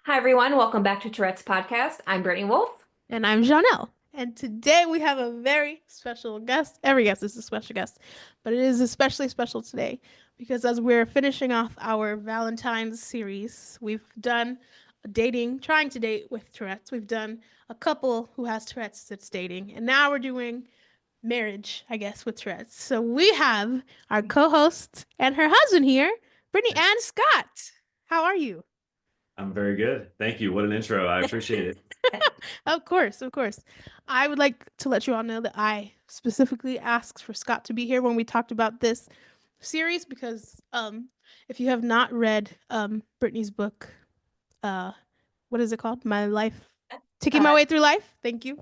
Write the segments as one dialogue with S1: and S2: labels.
S1: Hi, everyone. Welcome back to Tourette's podcast. I'm Brittany Wolf.
S2: And I'm Jhonelle. And today we have a very special guest. Every guest is a special guest, but it is especially special today because as we're finishing off our Valentine's series, we've done dating, trying to date with Tourette's. We've done a couple who has Tourette's that's dating, and now we're doing marriage, I guess, with Tourette's. So we have our co-host and her husband here, Brittany and Scott. How are you?
S3: I'm very good. Thank you. What an intro. I appreciate it.
S2: Of course, of course. I would like to let you all know that I specifically asked for Scott to be here when we talked about this series because if you have not read Brittany's book, uh what is it called? My Life Taking My
S1: Uh,
S2: Way Through Life. Thank you.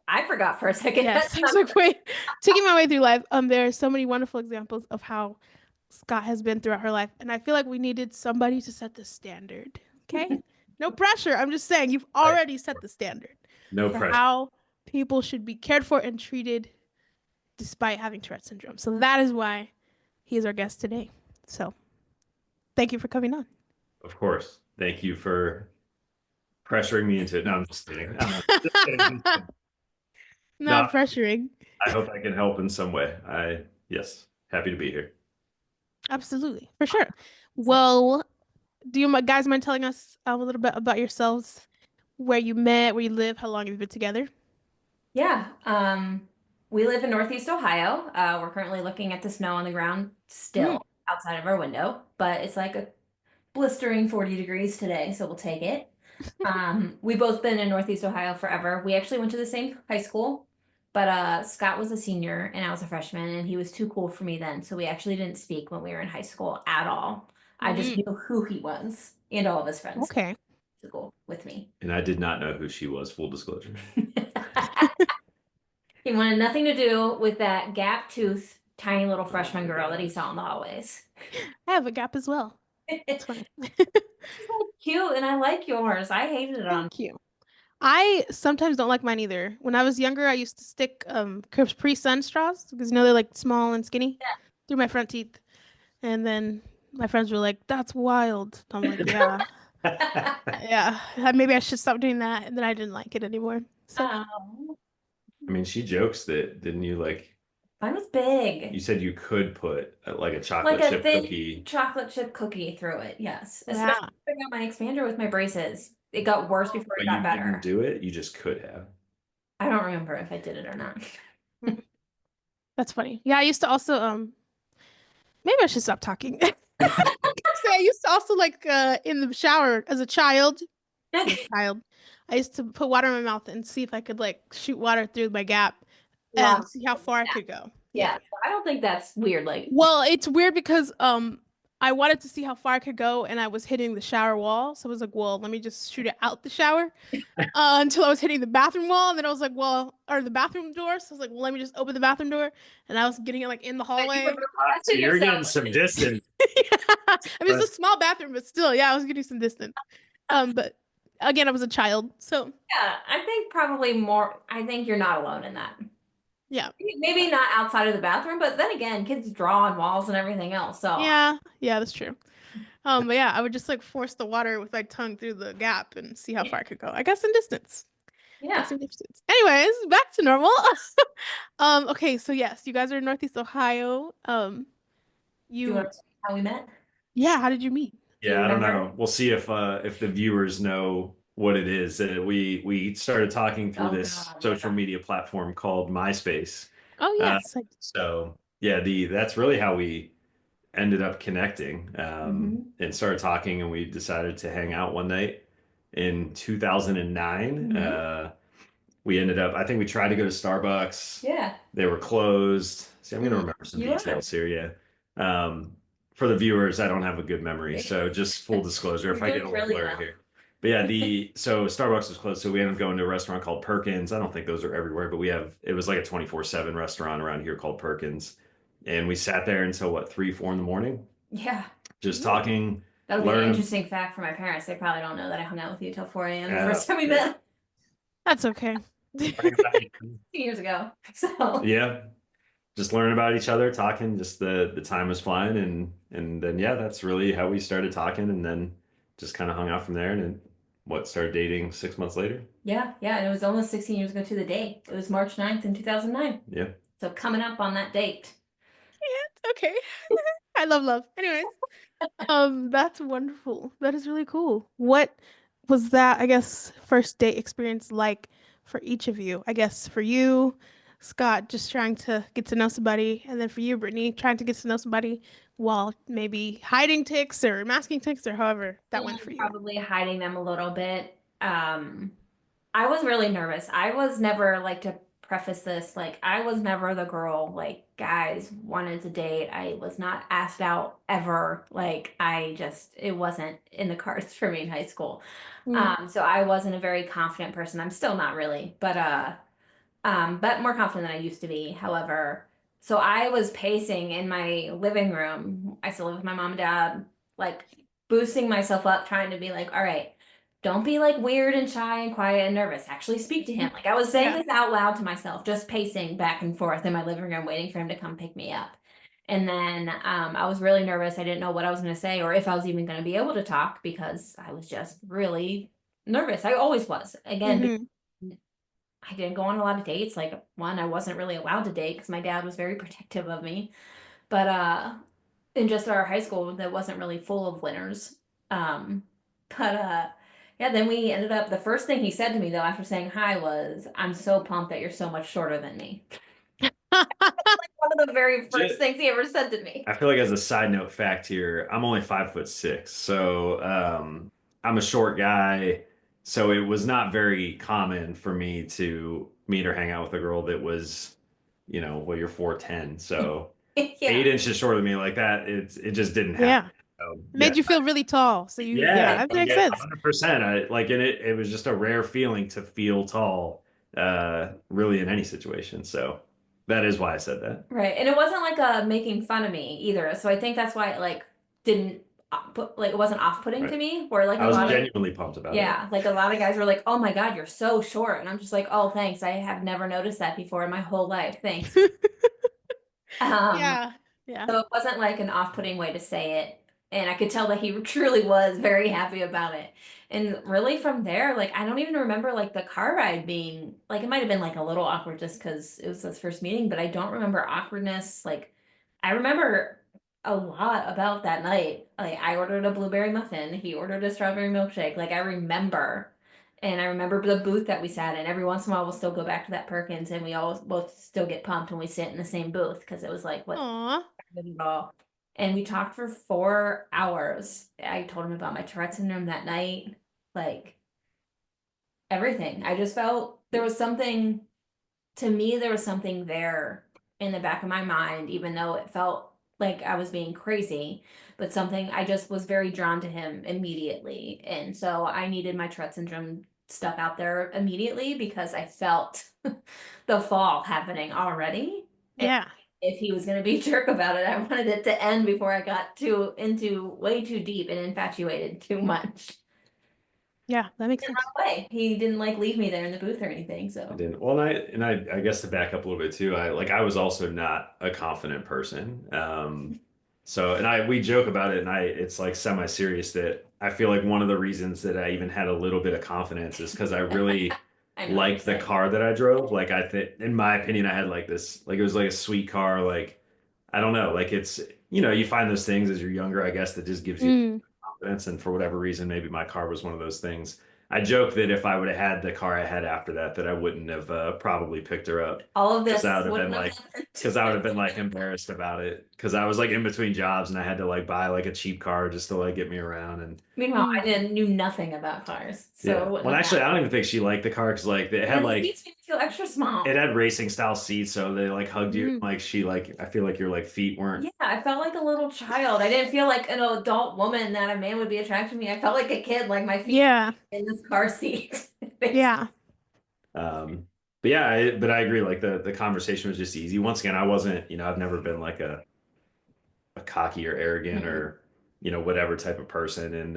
S1: I forgot for a second.
S2: Yes. I was like, wait, Taking My Way Through Life. There are so many wonderful examples of how Scott has been throughout her life, and I feel like we needed somebody to set the standard. Okay? No pressure. I'm just saying you've
S3: I,
S2: already set the standard
S3: no
S2: for
S3: pressure.
S2: how people should be cared for and treated despite having Tourette syndrome. So that is why he is our guest today. So thank you for coming on.
S3: Of course. Thank you for pressuring me into it. No, I'm just kidding. Just kidding. No,
S2: Not pressuring.
S3: I hope I can help in some way. Yes, happy to be here.
S2: Absolutely, for sure. Well, do you guys mind telling us a little bit about yourselves, where you met, where you live, how long you've been together?
S1: Yeah. We live in Northeast Ohio. We're currently looking at the snow on the ground
S2: Mm.
S1: still outside of our window, but it's like a blistering 40 degrees today, so we'll take it. We've both been in Northeast Ohio forever. We actually went to the same high school, but Scott was a senior and I was a freshman, and he was too cool for me then, so we actually didn't speak when we were in high school at all. I just
S2: Mm.
S1: knew who he was and all of his friends
S2: Okay.
S1: to school with me.
S3: And I did not know who she was, full disclosure.
S1: He wanted nothing to do with that gap tooth, tiny little freshman girl that he saw in the hallways.
S2: I have a gap as well. It's
S1: It's
S2: funny.
S1: so cute, and I like yours. I hated it on.
S2: Thank you. I sometimes don't like mine either. When I was younger, I used to stick Capri Sun straws because they're like small and skinny through my front teeth. And then my friends were like, "That's wild." I'm like, "Yeah, yeah. Maybe I should stop doing that." And then I didn't like it anymore. So
S1: Um,
S3: I mean, she jokes that, didn't you? Like,
S1: Mine was
S3: you
S1: big.
S3: said you could put like a
S1: Like
S3: chocolate
S1: a
S3: chip
S1: thin
S3: cookie.
S1: chocolate chip cookie through it, yes. Especially
S2: yeah,
S1: when I got my expander with my braces. It got worse before it
S3: But
S1: got
S3: you didn't
S1: better.
S3: do it. You just could have.
S1: I don't remember if I did it or not.
S2: Mm, that's funny. Yeah, I used to also maybe I should stop talking. Say I used to also like in the shower as a child. As a child, I used to put water in my mouth and see if I could like shoot water through my gap and
S1: Long.
S2: see how far I could go. Yeah.
S1: Yeah, I don't think that's weird. Like,
S2: Well, it's weird because I wanted to see how far I could go and I was hitting the shower wall. So I was like, well, let me just shoot it out the shower until I was hitting the bathroom wall. And then I was like, well, or the bathroom door. So I was like, well, let me just open the bathroom door. And I was getting it like in the
S1: you were
S2: hallway.
S3: So
S1: protecting
S3: you're getting
S1: yourself.
S3: some distance.
S2: Yeah. I mean, it's a small bathroom, but still, yeah, I was getting some distance. But again, I was a child. So
S1: Yeah, I think probably more. I think you're not alone in that.
S2: yeah.
S1: Maybe not outside of the bathroom, but then again, kids draw on walls and everything else. So,
S2: Yeah. Yeah, that's true. But yeah, I would just like force the water with my tongue through the gap and see how far I could go. I got some distance. Got
S1: yeah.
S2: some distance. Anyways, back to normal. Okay, so yes, you guys are in Northeast Ohio.
S1: Do you
S2: You,
S1: want to see how we met?
S2: yeah, how did you meet?
S1: Do you
S3: Yeah, I don't
S1: remember?
S3: know. We'll see if the viewers know what it is. We started talking through
S1: Oh
S3: this
S1: God,
S3: social
S1: yeah.
S3: media platform called MySpace.
S2: Oh
S3: Uh,
S2: yes.
S3: so yeah, the that's really how we ended up connecting,
S1: Hmm.
S3: and started talking, and we decided to hang out one night in 2009.
S1: Hmm.
S3: We ended up, I think we tried to go to Starbucks.
S1: Yeah.
S3: They were closed. See, I'm gonna
S2: Mm.
S3: remember some
S1: You are.
S3: details here. Yeah. For the viewers, I don't have a good memory, so just full disclosure if
S1: You're
S3: I get
S1: doing
S3: a little
S1: really
S3: blurry
S1: well.
S3: here. But yeah, the so Starbucks was closed, so we ended up going to a restaurant called Perkins. I don't think those are everywhere, but we have it was like a 24/7 restaurant around here called Perkins. And we sat there until what, 3, 4 in the morning,
S1: Yeah.
S3: just talking,
S1: That would be an
S3: learning.
S1: interesting fact for my parents. They probably don't know that I hung out with you till 4 a.m. the
S3: Uh,
S1: first time we
S3: yeah.
S1: met
S2: That's okay.
S3: Learning about each-
S1: 2 years ago. So,
S3: Yeah, just learning about each other, talking, just the time was flying, and then yeah, that's really how we started talking, and then just kind of hung out from there, and what, started dating 6 months later.
S1: Yeah, yeah, and it was almost 16 years ago to the day. It was March 9th in 2009.
S3: Yeah.
S1: So coming up on that date.
S2: Yeah, okay. I love love. Anyways, that's wonderful. That is really cool. What was that, I guess, first date experience like for each of you? I guess for you, Scott, just trying to get to know somebody, and then for you, Brittany, trying to get to know somebody while maybe hiding ticks or masking ticks or however that went for you.
S1: Probably hiding them a little bit. I was really nervous. I was never like to preface this, like I was never the girl like guys wanted to date. I was not asked out ever. Like I just it wasn't in the cards for me in high school.
S2: Mm.
S1: So I wasn't a very confident person. I'm still not really, but more confident than I used to be. However, so I was pacing in my living room. I still live with my mom and dad, like boosting myself up, trying to be like, all right, don't be like weird and shy and quiet and nervous. Actually speak to him. Like I was saying
S2: Yeah.
S1: this out loud to myself, just pacing back and forth in my living room, waiting for him to come pick me up. And then I was really nervous. I didn't know what I was going to say or if I was even going to be able to talk because I was just really nervous. I always was. Again,
S2: Hmm.
S1: I didn't go on a lot of dates. Like one, I wasn't really allowed to date because my dad was very protective of me. But in just our high school that wasn't really full of winners. Um but yeah, then we ended up the first thing he said to me though after saying hi was, "I'm so pumped that you're so much shorter than me." Like one of the very first things he ever said to me.
S3: I feel like as a side note fact here, I'm only 5'6", so I'm a short guy. So it was not very common for me to meet or hang out with a girl that was, well, you're 4'10", so
S1: Yeah.
S3: 8 inches shorter than me like that. It just didn't happen.
S2: Yeah.
S3: So,
S2: It
S3: yeah,
S2: made you feel really tall. So yeah,
S3: yeah,
S2: that makes
S3: yeah,
S2: sense.
S3: 100%. I like, and it was just a rare feeling to feel tall, really in any situation. So that is why I said that.
S1: Right. And it wasn't like making fun of me either. So I think that's why it like didn't put like it wasn't off-putting to
S3: Right.
S1: me where like
S3: I
S1: a
S3: was
S1: lot of
S3: genuinely pumped about it.
S1: yeah, like a lot of guys were like, "Oh my God, you're so short." And I'm just like, "Oh, thanks. I have never noticed that before in my whole life. Thanks." Um,
S2: Yeah. Yeah.
S1: so it wasn't like an off-putting way to say it. And I could tell that he truly was very happy about it. And really from there, like I don't even remember like the car ride being like it might have been like a little awkward just because it was this first meeting, but I don't remember awkwardness. Like I remember a lot about that night. Like I ordered a blueberry muffin, he ordered a strawberry milkshake. Like I remember. And I remember the booth that we sat in. Every once in a while we'll still go back to that Perkins and we always both still get pumped when we sit in the same booth because it was like what
S2: Aw.
S1: at all. And we talked for 4 hours. I told him about my Tourette syndrome that night, like everything. I just felt there was something to me, there was something there in the back of my mind, even though it felt like I was being crazy, but something I just was very drawn to him immediately. And so I needed my Tourette syndrome stuff out there immediately because I felt the fall happening already. And
S2: Yeah.
S1: if he was going to be a jerk about it, I wanted it to end before I got too into way too deep and infatuated too much.
S2: Yeah, that makes
S1: And
S2: sense.
S1: run away. He didn't like leave me there in the booth or anything.
S3: I
S1: So
S3: didn't. Well, I guess to back up a little bit too, I was also not a confident person. So and we joke about it, and it's like semi-serious that I feel like one of the reasons that I even had a little bit of confidence is because I really
S1: I know what you're
S3: liked the
S1: saying.
S3: car that I drove. Like I think, in my opinion, I had like this, like it was like a sweet car. Like I don't know, like it's you find those things as you're younger, I guess, that just gives you
S2: Mm.
S3: confidence. And for whatever reason, maybe my car was one of those things. I joke that if I would have had the car I had after that, that I wouldn't have probably picked her up
S1: All of
S3: because I
S1: this
S3: would have been
S1: wouldn't have
S3: like,
S1: happened.
S3: because I would have been like embarrassed about it because I was like in between jobs and I had to like buy like a cheap car just to like get me around. And
S1: Meanwhile, I
S2: Mm.
S1: didn't knew nothing about cars, so
S3: yeah,
S1: it wouldn't
S3: well,
S1: have
S3: actually, I
S1: happened.
S3: don't even think she liked the car because like it had
S1: And the
S3: like
S1: seats made me feel extra
S3: it
S1: small.
S3: had racing style seats, so they like hugged you.
S2: Mm.
S3: Like she like I feel like your like feet weren't.
S1: Yeah, I felt like a little child. I didn't feel like an adult woman that a man would be attracted to me. I felt like a kid, like my feet
S2: Yeah.
S1: in this car seat.
S2: Yeah.
S3: Um, but yeah, but I agree. Like the conversation was just easy. Once again, I wasn't. I've never been like a cocky or arrogant
S1: Mhm.
S3: or whatever type of person. And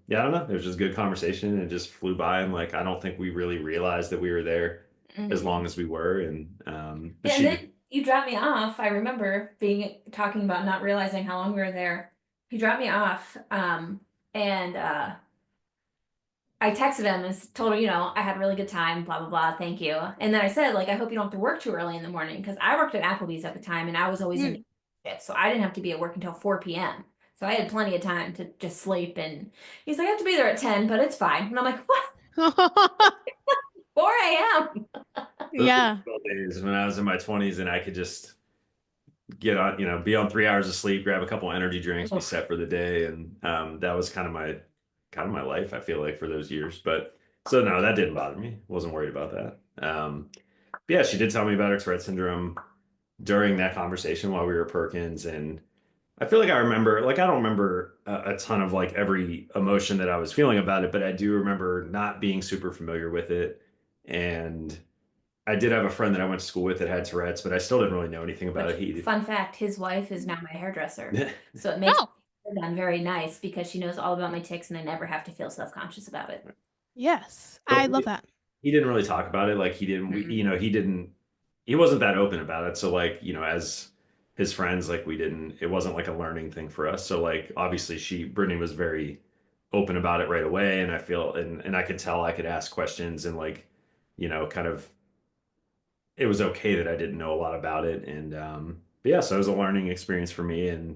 S3: yeah, I don't know. It was just good conversation and it just flew by. And like I don't think we really realized that we were there as
S1: Mhm.
S3: long as we were. And but
S1: Yeah, and
S3: she
S1: then
S3: did.
S1: you dropped me off. I remember being talking about not realizing how long we were there. He dropped me off, and I texted him and told him, I had a really good time, blah blah blah, thank you. And then I said, like, I hope you don't have to work too early in the morning because I worked at Applebee's at the time and I was always in
S2: Mm.
S1: shift, so I didn't have to be at work until 4 p.m. So I had plenty of time to just sleep. And he's like, I have to be there at 10, but it's fine. And I'm like, what? 4 a.m.
S3: Those were
S2: Yeah.
S3: the good days when I was in my 20s and I could just get on, be on 3 hours of sleep, grab a couple energy drinks, be
S1: Oof.
S3: set for the day, and that was kind of my life. I feel like for those years, but so no, that didn't bother me. Wasn't worried about that. But yeah, she did tell me about her Tourette syndrome during that conversation while we were at Perkins, and I feel like I remember, like I don't remember a ton of like every emotion that I was feeling about it, but I do remember not being super familiar with it, and I did have a friend that I went to school with that had Tourette's, but I still didn't really know anything about
S1: Which,
S3: it. He
S1: fun fact, his wife is now my hairdresser. So it makes
S2: Oh,
S1: it done very nice because she knows all about my tics and I never have to feel self-conscious about it.
S2: yes.
S3: But
S2: I love that.
S3: he didn't really talk about it. Like he didn't, we,
S1: Mm-mm.
S3: he wasn't that open about it. So like, as his friends, like it wasn't like a learning thing for us. So like, obviously Brittany was very open about it right away. And I feel, and I could tell I could ask questions and like, kind of, it was okay that I didn't know a lot about it. And, but yeah, so it was a learning experience for me.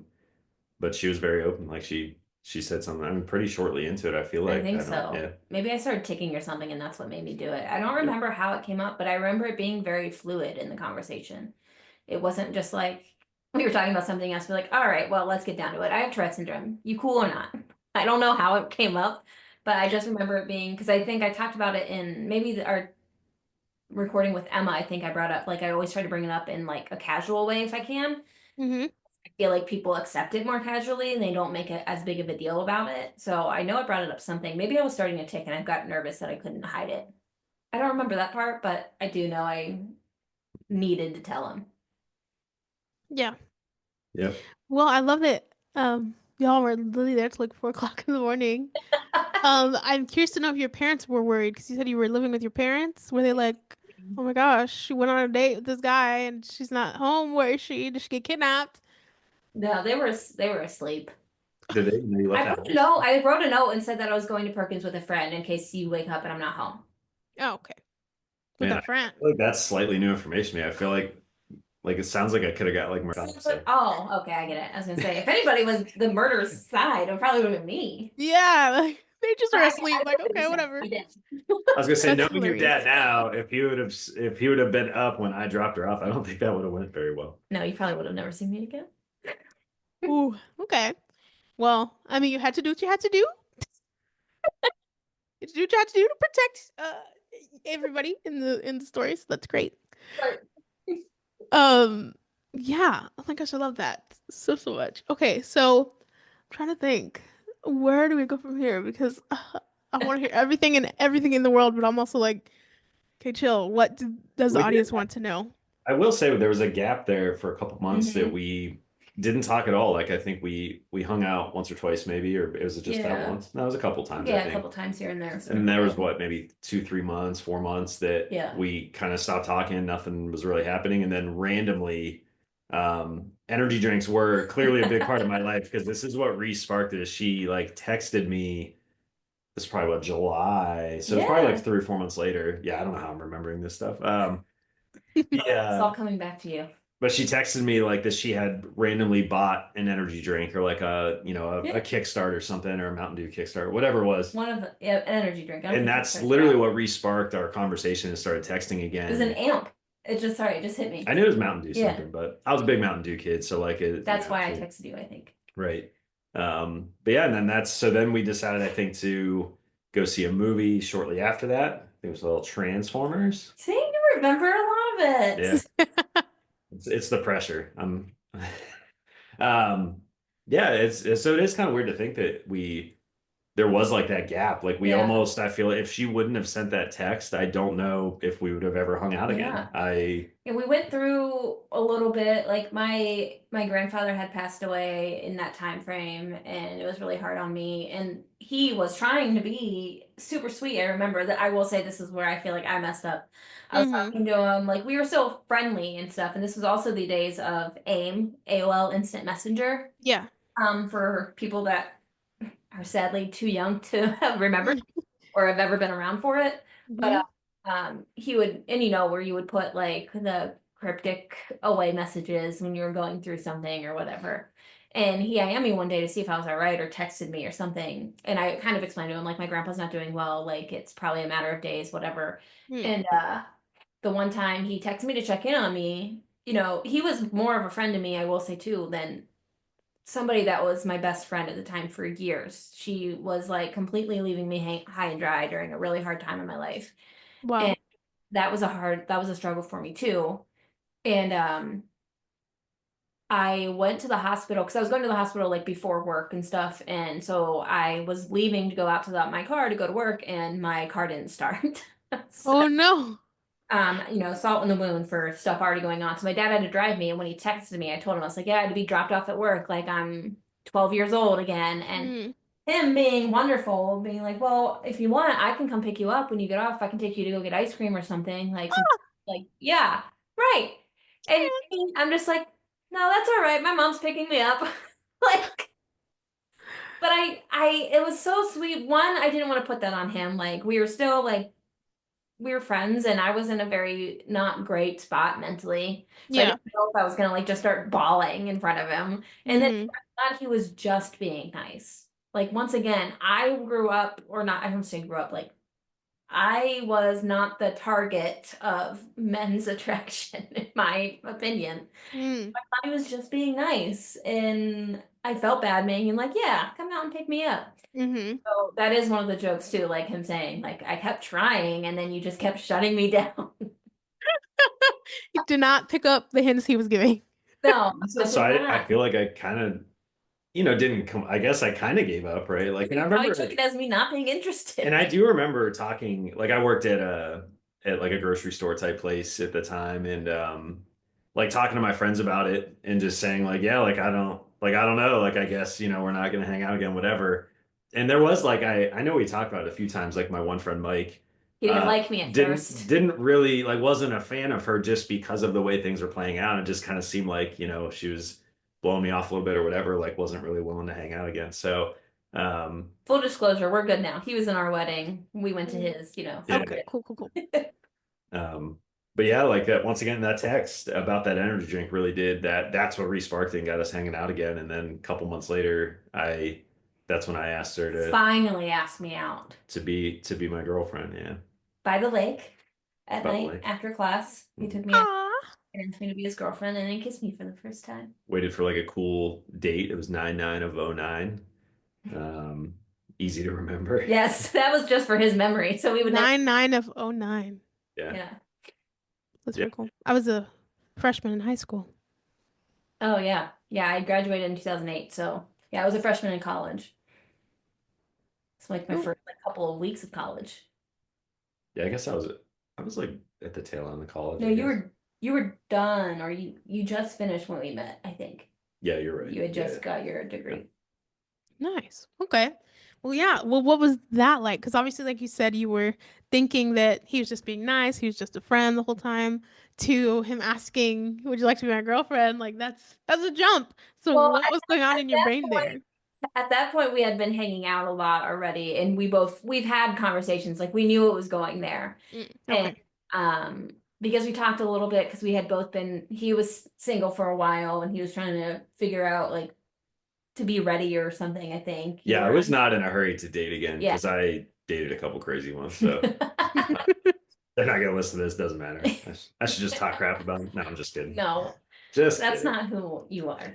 S3: But she was very open. Like she said something, I'm pretty shortly into it. I feel
S1: I
S3: like,
S1: think
S3: I don't,
S1: so.
S3: yeah.
S1: Maybe I started ticking or something and that's what made me do it. I don't
S3: Yeah.
S1: remember how it came up, but I remember it being very fluid in the conversation. It wasn't just like we were talking about something else. We're like, all right, well, let's get down to it. I have Tourette syndrome. You cool or not? I don't know how it came up, but I just remember it being because I think I talked about it in maybe our recording with Emma. I think I brought up like I always try to bring it up in like a casual way if I can.
S2: Mm-hmm.
S1: I feel like people accept it more casually and they don't make it as big of a deal about it. So I know I brought it up something. Maybe I was starting to tick and I got nervous that I couldn't hide it. I don't remember that part, but I do know I needed to tell him.
S2: Yeah.
S3: Yep.
S2: Well, I love that y'all were literally there till like 4 o'clock in the morning. I'm curious to know if your parents were worried because you said you were living with your parents. Were they like, oh my gosh, she went on a date with this guy and she's not home. Where is she? Did she get kidnapped?
S1: No, they were asleep.
S3: Did they know you left
S1: I
S3: the
S1: wrote a
S3: house?
S1: note. I wrote a note and said that I was going to Perkins with a friend in case you wake up and I'm not home.
S2: Oh, okay. With
S3: Man,
S2: a
S3: I
S2: friend.
S3: feel like that's slightly new information to me. I feel like it sounds like I could have got like more
S1: But, oh, okay, I get it. I was gonna say if anybody was the murderer's side, it probably would have been me.
S2: Yeah, like they just
S1: But
S2: were
S1: I
S2: asleep. Like,
S1: did what he
S2: okay,
S1: said.
S2: whatever.
S1: I did.
S3: I was gonna say,
S2: That's
S3: knowing your dad
S2: hilarious.
S3: now, if he would have been up when I dropped her off, I don't think that would have went very well.
S1: No, you probably would have never seen me again.
S2: Ooh, okay. Well, I mean, you had to do what you had to do. You had to do what you had to do to protect everybody in the story. So that's great.
S1: Right.
S2: Um, yeah. Oh my gosh, I love that so much. Okay, so I'm trying to think. Where do we go from here? Because I want to hear everything in the world, but I'm also like, okay, chill. Does the
S3: We did.
S2: audience want to know?
S3: I will say there was a gap there for a couple months that
S1: Hmm.
S3: we didn't talk at all. Like I think we hung out once or twice maybe, or it was just that
S1: Yeah.
S3: once. No, it was a couple times I
S1: Yeah, a
S3: think.
S1: couple times here and there.
S3: And there was
S1: Sprinkle
S3: what, maybe 2, 3 months, 4 months that
S1: Yeah.
S3: we kind of stopped talking, nothing was really happening. And then randomly, energy drinks were clearly a big part of my life because this is what re-sparked it. Is she like texted me, this is probably what, July. So it's probably like
S1: Yeah.
S3: 3 or 4 months later. Yeah, I don't know how I'm remembering this stuff.
S1: It's
S3: Yeah,
S1: all coming back to you.
S3: but she texted me like that she had randomly bought an energy drink or like a
S1: Yeah.
S3: Kickstart or something or a Mountain Dew Kickstart, whatever it was.
S1: One of the yeah, an energy drink. I don't
S3: And
S1: think
S3: that's
S1: Kickstart's
S3: literally
S1: out.
S3: what re-sparked our conversation and started texting
S1: It was an
S3: again.
S1: amp. It just sorry, it just hit me.
S3: I knew it was Mountain Dew
S1: Yeah.
S3: something, but I was a big Mountain Dew kid, so like it,
S1: That's why I
S3: so-
S1: texted you, I think.
S3: right. But yeah, and then then we decided, I think, to go see a movie shortly after that. I think it was a little Transformers.
S1: See, you remember a lot of
S3: Yeah,
S1: it.
S3: it's the pressure. Um, yeah, so it is kind of weird to think that there was like that gap. Like we
S1: Yeah.
S3: almost, I feel if she wouldn't have sent that text, I don't know if we would have ever hung out again.
S1: Yeah. And we went through a little bit. Like my grandfather had passed away in that time frame, and it was really hard on me. And he was trying to be super sweet. I remember that. I will say this is where I feel like I messed up. I was
S2: Mm-hmm.
S1: talking to him like we were so friendly and stuff. And this was also the days of AOL Instant Messenger.
S2: Yeah.
S1: For people that are sadly too young to remember. or have ever been around for it. But
S2: Hmm.
S1: he would, and where you would put like the cryptic away messages when you were going through something or whatever. And he IM'd me one day to see if I was all right or texted me or something. And I kind of explained to him, like, my grandpa's not doing well, like it's probably a matter of days, whatever.
S2: Hmm.
S1: And the one time he texted me to check in on me, he was more of a friend to me, I will say too, than somebody that was my best friend at the time for years. She was like completely leaving me high and dry during a really hard time in my life. And
S2: Wow.
S1: that was a struggle for me too. And I went to the hospital because I was going to the hospital like before work and stuff. And so I was leaving to go out to my car to go to work and my car didn't start. So,
S2: Oh no.
S1: salt in the wound for stuff already going on. So my dad had to drive me. And when he texted me, I told him, I was like, yeah, I had to be dropped off at work. Like I'm 12 years old again. And
S2: Hmm.
S1: him being wonderful, being like, well, if you want, I can come pick you up when you get off. I can take you to go get ice cream or something. Like, yeah, right. And I'm just like, no, that's all right. My mom's picking me up. Like, but it was so sweet. One, I didn't want to put that on him. Like, we were still like, we were friends and I was in a very not great spot mentally. So I
S2: Yeah.
S1: didn't know if I was gonna like just start bawling in front of him. And then
S2: Hmm.
S1: I thought he was just being nice. Like once again, I grew up, or not, I don't say grew up, like I was not the target of men's attraction, in my opinion.
S2: Hmm.
S1: I thought he was just being nice. And I felt bad being like, yeah, come out and pick me up.
S2: Hmm.
S1: So that is one of the jokes too, like him saying, like, I kept trying and then you just kept shutting me down.
S2: He did not pick up the hints he was giving.
S1: No,
S3: So
S1: definitely
S3: I
S1: not.
S3: feel like I kind of, didn't come. I guess I kind of gave up, right? Like, and I
S1: You probably
S3: remember,
S1: took it as me not being
S3: and
S1: interested.
S3: I do remember talking. Like, I worked at like a grocery store type place at the time, and like talking to my friends about it, and just saying like, yeah, like I don't know, like I guess we're not gonna hang out again, whatever. And there was like I know we talked about it a few times. Like my one friend Mike
S1: He didn't
S3: uh
S1: like me at
S3: didn't
S1: first.
S3: didn't really like wasn't a fan of her just because of the way things were playing out. It just kind of seemed like she was blowing me off a little bit or whatever, like wasn't really willing to hang out again. So
S1: Full disclosure, we're good now. He was in our wedding. We went to
S2: Mm.
S1: his,
S3: yeah.
S2: Okay, cool, cool, cool.
S3: But yeah, like that once again, that text about that energy drink really did that. That's what re-sparked it and got us hanging out again. And then a couple months later, that's when I asked her
S1: Finally asked me out
S3: to be my girlfriend. Yeah,
S1: by the lake at
S3: by the
S1: night
S3: way.
S1: after class. He took
S3: Mhm.
S1: me out
S2: Ah.
S1: and asked me to be his girlfriend and then kissed me for the first time.
S3: Waited for like a cool date. It was 9/9 of '09. Um, Easy to remember.
S1: Yes, that was just for his memory. So we would never,
S2: 9/9 of '09.
S3: Yeah,
S1: yeah.
S2: That's
S3: yeah,
S2: pretty cool. I was a freshman in high school.
S1: Oh yeah. Yeah, I graduated in 2008. So yeah, I was a freshman in college. It's like my
S2: Ooh,
S1: first like couple of weeks of college.
S3: yeah. I guess I was like at the tail end of college.
S1: No,
S3: I guess.
S1: you were done or you just finished when we met, I think.
S3: Yeah, you're right.
S1: You had
S3: Yeah,
S1: just got your
S3: yeah.
S1: degree.
S2: nice. Okay. Well, yeah. Well, what was that like? Because obviously, like you said, you were thinking that he was just being nice, he was just a friend the whole time, to him asking, "Would you like to be my girlfriend?" Like that's a jump. So
S1: Well,
S2: what was going on
S1: at
S2: in your
S1: that
S2: brain there?
S1: point, at that point we had been hanging out a lot already and we've had conversations like we knew it was going there.
S2: Mm,
S1: And
S2: okay.
S1: um because we talked a little bit because we had both been he was single for a while and he was trying to figure out like to be ready or something, I think. You
S3: Yeah, I
S1: were
S3: was not in a hurry to date again
S1: yeah.
S3: because I dated a couple crazy ones. So uh, they're not gonna listen to this. Doesn't matter. I should just talk crap about them. No, I'm just kidding.
S1: No,
S3: Just
S1: that's
S3: kidding.
S1: not who you are.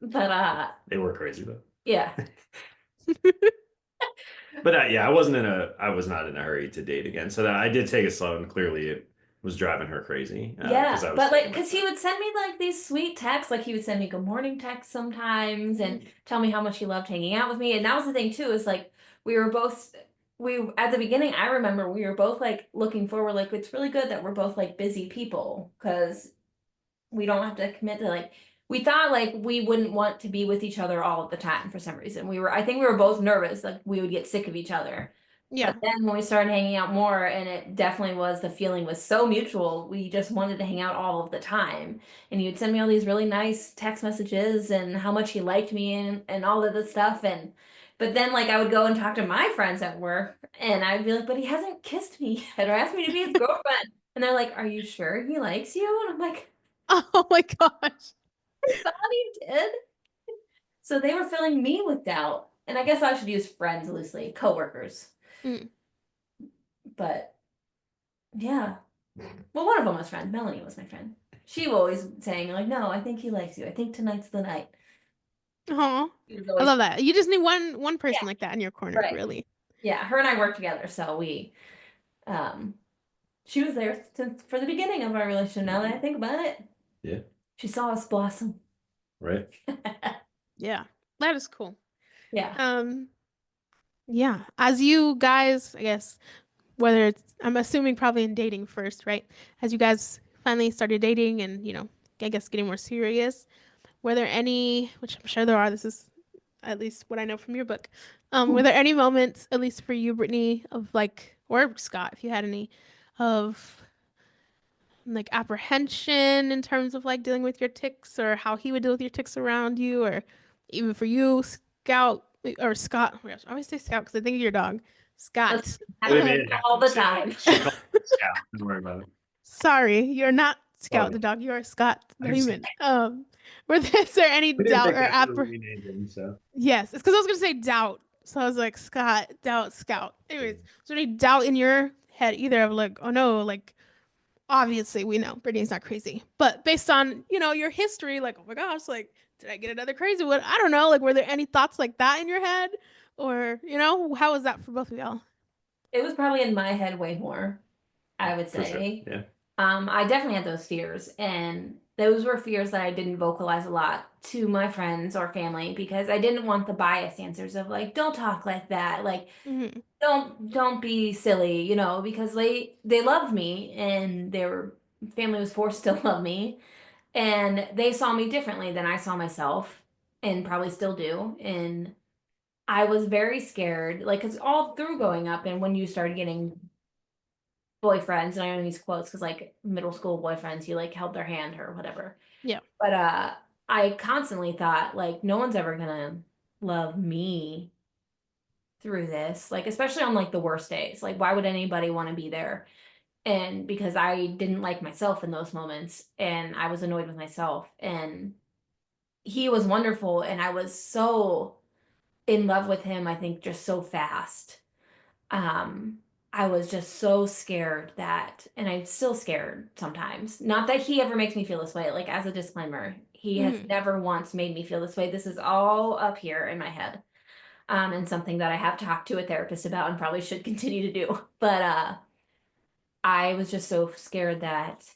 S1: But
S3: They were crazy though.
S1: yeah.
S3: But yeah, I was not in a hurry to date again. So that I did take it slow, and clearly it was driving her crazy because
S1: Yeah,
S3: I was
S1: but like,
S3: taking my
S1: because he
S3: time.
S1: would send me like these sweet texts, like he would send me good morning texts sometimes and
S2: Mm,
S1: tell me how much he loved hanging out with me. And that was the thing too, is like we were both, at the beginning, I remember we were both like looking forward, like it's really good that we're both like busy people because we don't have to commit to like, we thought like we wouldn't want to be with each other all of the time for some reason. I think we were both nervous, like we would get sick of each other. But
S2: yeah.
S1: then when we started hanging out more, and it definitely was, the feeling was so mutual, we just wanted to hang out all of the time. And he would send me all these really nice text messages and how much he liked me and all of this stuff. But then like I would go and talk to my friends at work and I'd be like, but he hasn't kissed me yet or asked me to be his girlfriend. And they're like, are you sure he likes you? And I'm like,
S2: Oh my gosh.
S1: I thought he did. So they were filling me with doubt. And I guess I should use friends loosely, coworkers.
S2: Mm.
S1: But yeah. Well, one of them was friend. Melanie was my friend. She was always saying, like, no, I think he likes you. I think tonight's the night.
S2: Oh,
S1: She was
S2: I
S1: always,
S2: love that. You just need one
S1: yeah,
S2: person like that in your corner,
S1: right.
S2: really.
S1: Yeah, her and I worked together, so um, she was there since for the beginning of our relationship. Now that I think about it,
S3: Yeah.
S1: she saw us blossom.
S3: Right.
S2: Yeah, that is cool.
S1: Yeah.
S2: Um, yeah. As you guys, I guess, whether it's, I'm assuming probably in dating first, right? As you guys finally started dating and, I guess getting more serious, were there any, which I'm sure there are, this is at least what I know from your book, were there any moments, at least for you, Brittany, of like, or Scott, if you had any, of like apprehension in terms of like dealing with your tics or how he would deal with your tics around you, or even for you, Scout or Scott? Oh my gosh, I always say Scout because I think of your dog,
S1: Listen,
S2: Scott.
S3: Believe me,
S1: happens
S3: it
S1: all the
S3: happens.
S1: time.
S3: She calls me Scout. Don't worry about it.
S2: Sorry, you're not
S3: Oh,
S2: Scout the dog. You are Scott
S3: I
S2: the
S3: understand.
S2: human. Is there any
S3: We didn't
S2: doubt
S3: pick
S2: or
S3: after the renamed him, so.
S2: Yes, it's because I was gonna say doubt. So I was like Scott, doubt, Scout. Anyways, is there any doubt in your head either of like, oh no, like obviously we know Brittany's not crazy, but based on your history, like oh my gosh, like did I get another crazy one? I don't know. Like were there any thoughts like that in your head, or how was that for both of y'all?
S1: It was probably in my head way more, I would
S3: For sure.
S1: say.
S3: Yeah.
S1: I definitely had those fears, and those were fears that I didn't vocalize a lot to my friends or family because I didn't want the bias answers of like, don't talk like that, like
S2: Mm-hmm.
S1: don't be silly, because they loved me and their family was forced to love me, and they saw me differently than I saw myself, and probably still do, and I was very scared, like, because all through growing up and when you started getting boyfriends, and I only use quotes because like middle school boyfriends, you like held their hand or whatever.
S2: Yeah.
S1: But I constantly thought like no one's ever gonna love me through this. Like especially on like the worst days. Like why would anybody want to be there? And because I didn't like myself in those moments and I was annoyed with myself and he was wonderful and I was so in love with him, I think just so fast. um I was just so scared that, and I'm still scared sometimes. Not that he ever makes me feel this way, like as a disclaimer, he has
S2: Mm-hmm.
S1: never once made me feel this way. This is all up here in my head. And something that I have talked to a therapist about and probably should continue to do. But I was just so scared that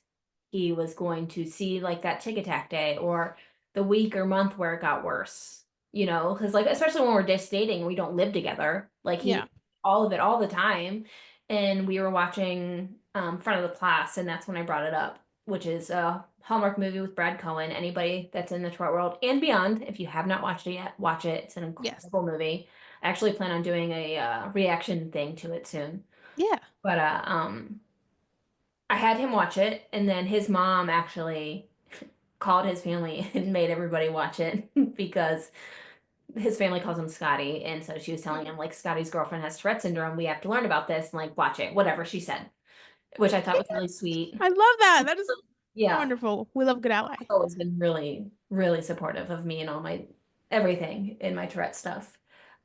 S1: he was going to see like that tick attack day or the week or month where it got worse, because like, especially when we're just dating, we don't live together. Like
S2: Yeah.
S1: he, all of it, all the time. And we were watching Front of the Class, and that's when I brought it up, which is a Hallmark movie with Brad Cohen. Anybody that's in the Tourette world and beyond, if you have not watched it yet, watch it. It's an
S2: Yes.
S1: incredible movie. I actually plan on doing a reaction thing to it soon.
S2: Yeah.
S1: But I had him watch it, and then his mom actually called his family and made everybody watch it because his family calls him Scotty, and so she was telling him like Scotty's girlfriend has Tourette syndrome. We have to learn about this and like watch it, whatever she said, which I thought was really sweet.
S2: I love that. That is
S1: Yeah,
S2: wonderful. We love a good ally.
S1: always been really, really supportive of me and all my everything in my Tourette stuff.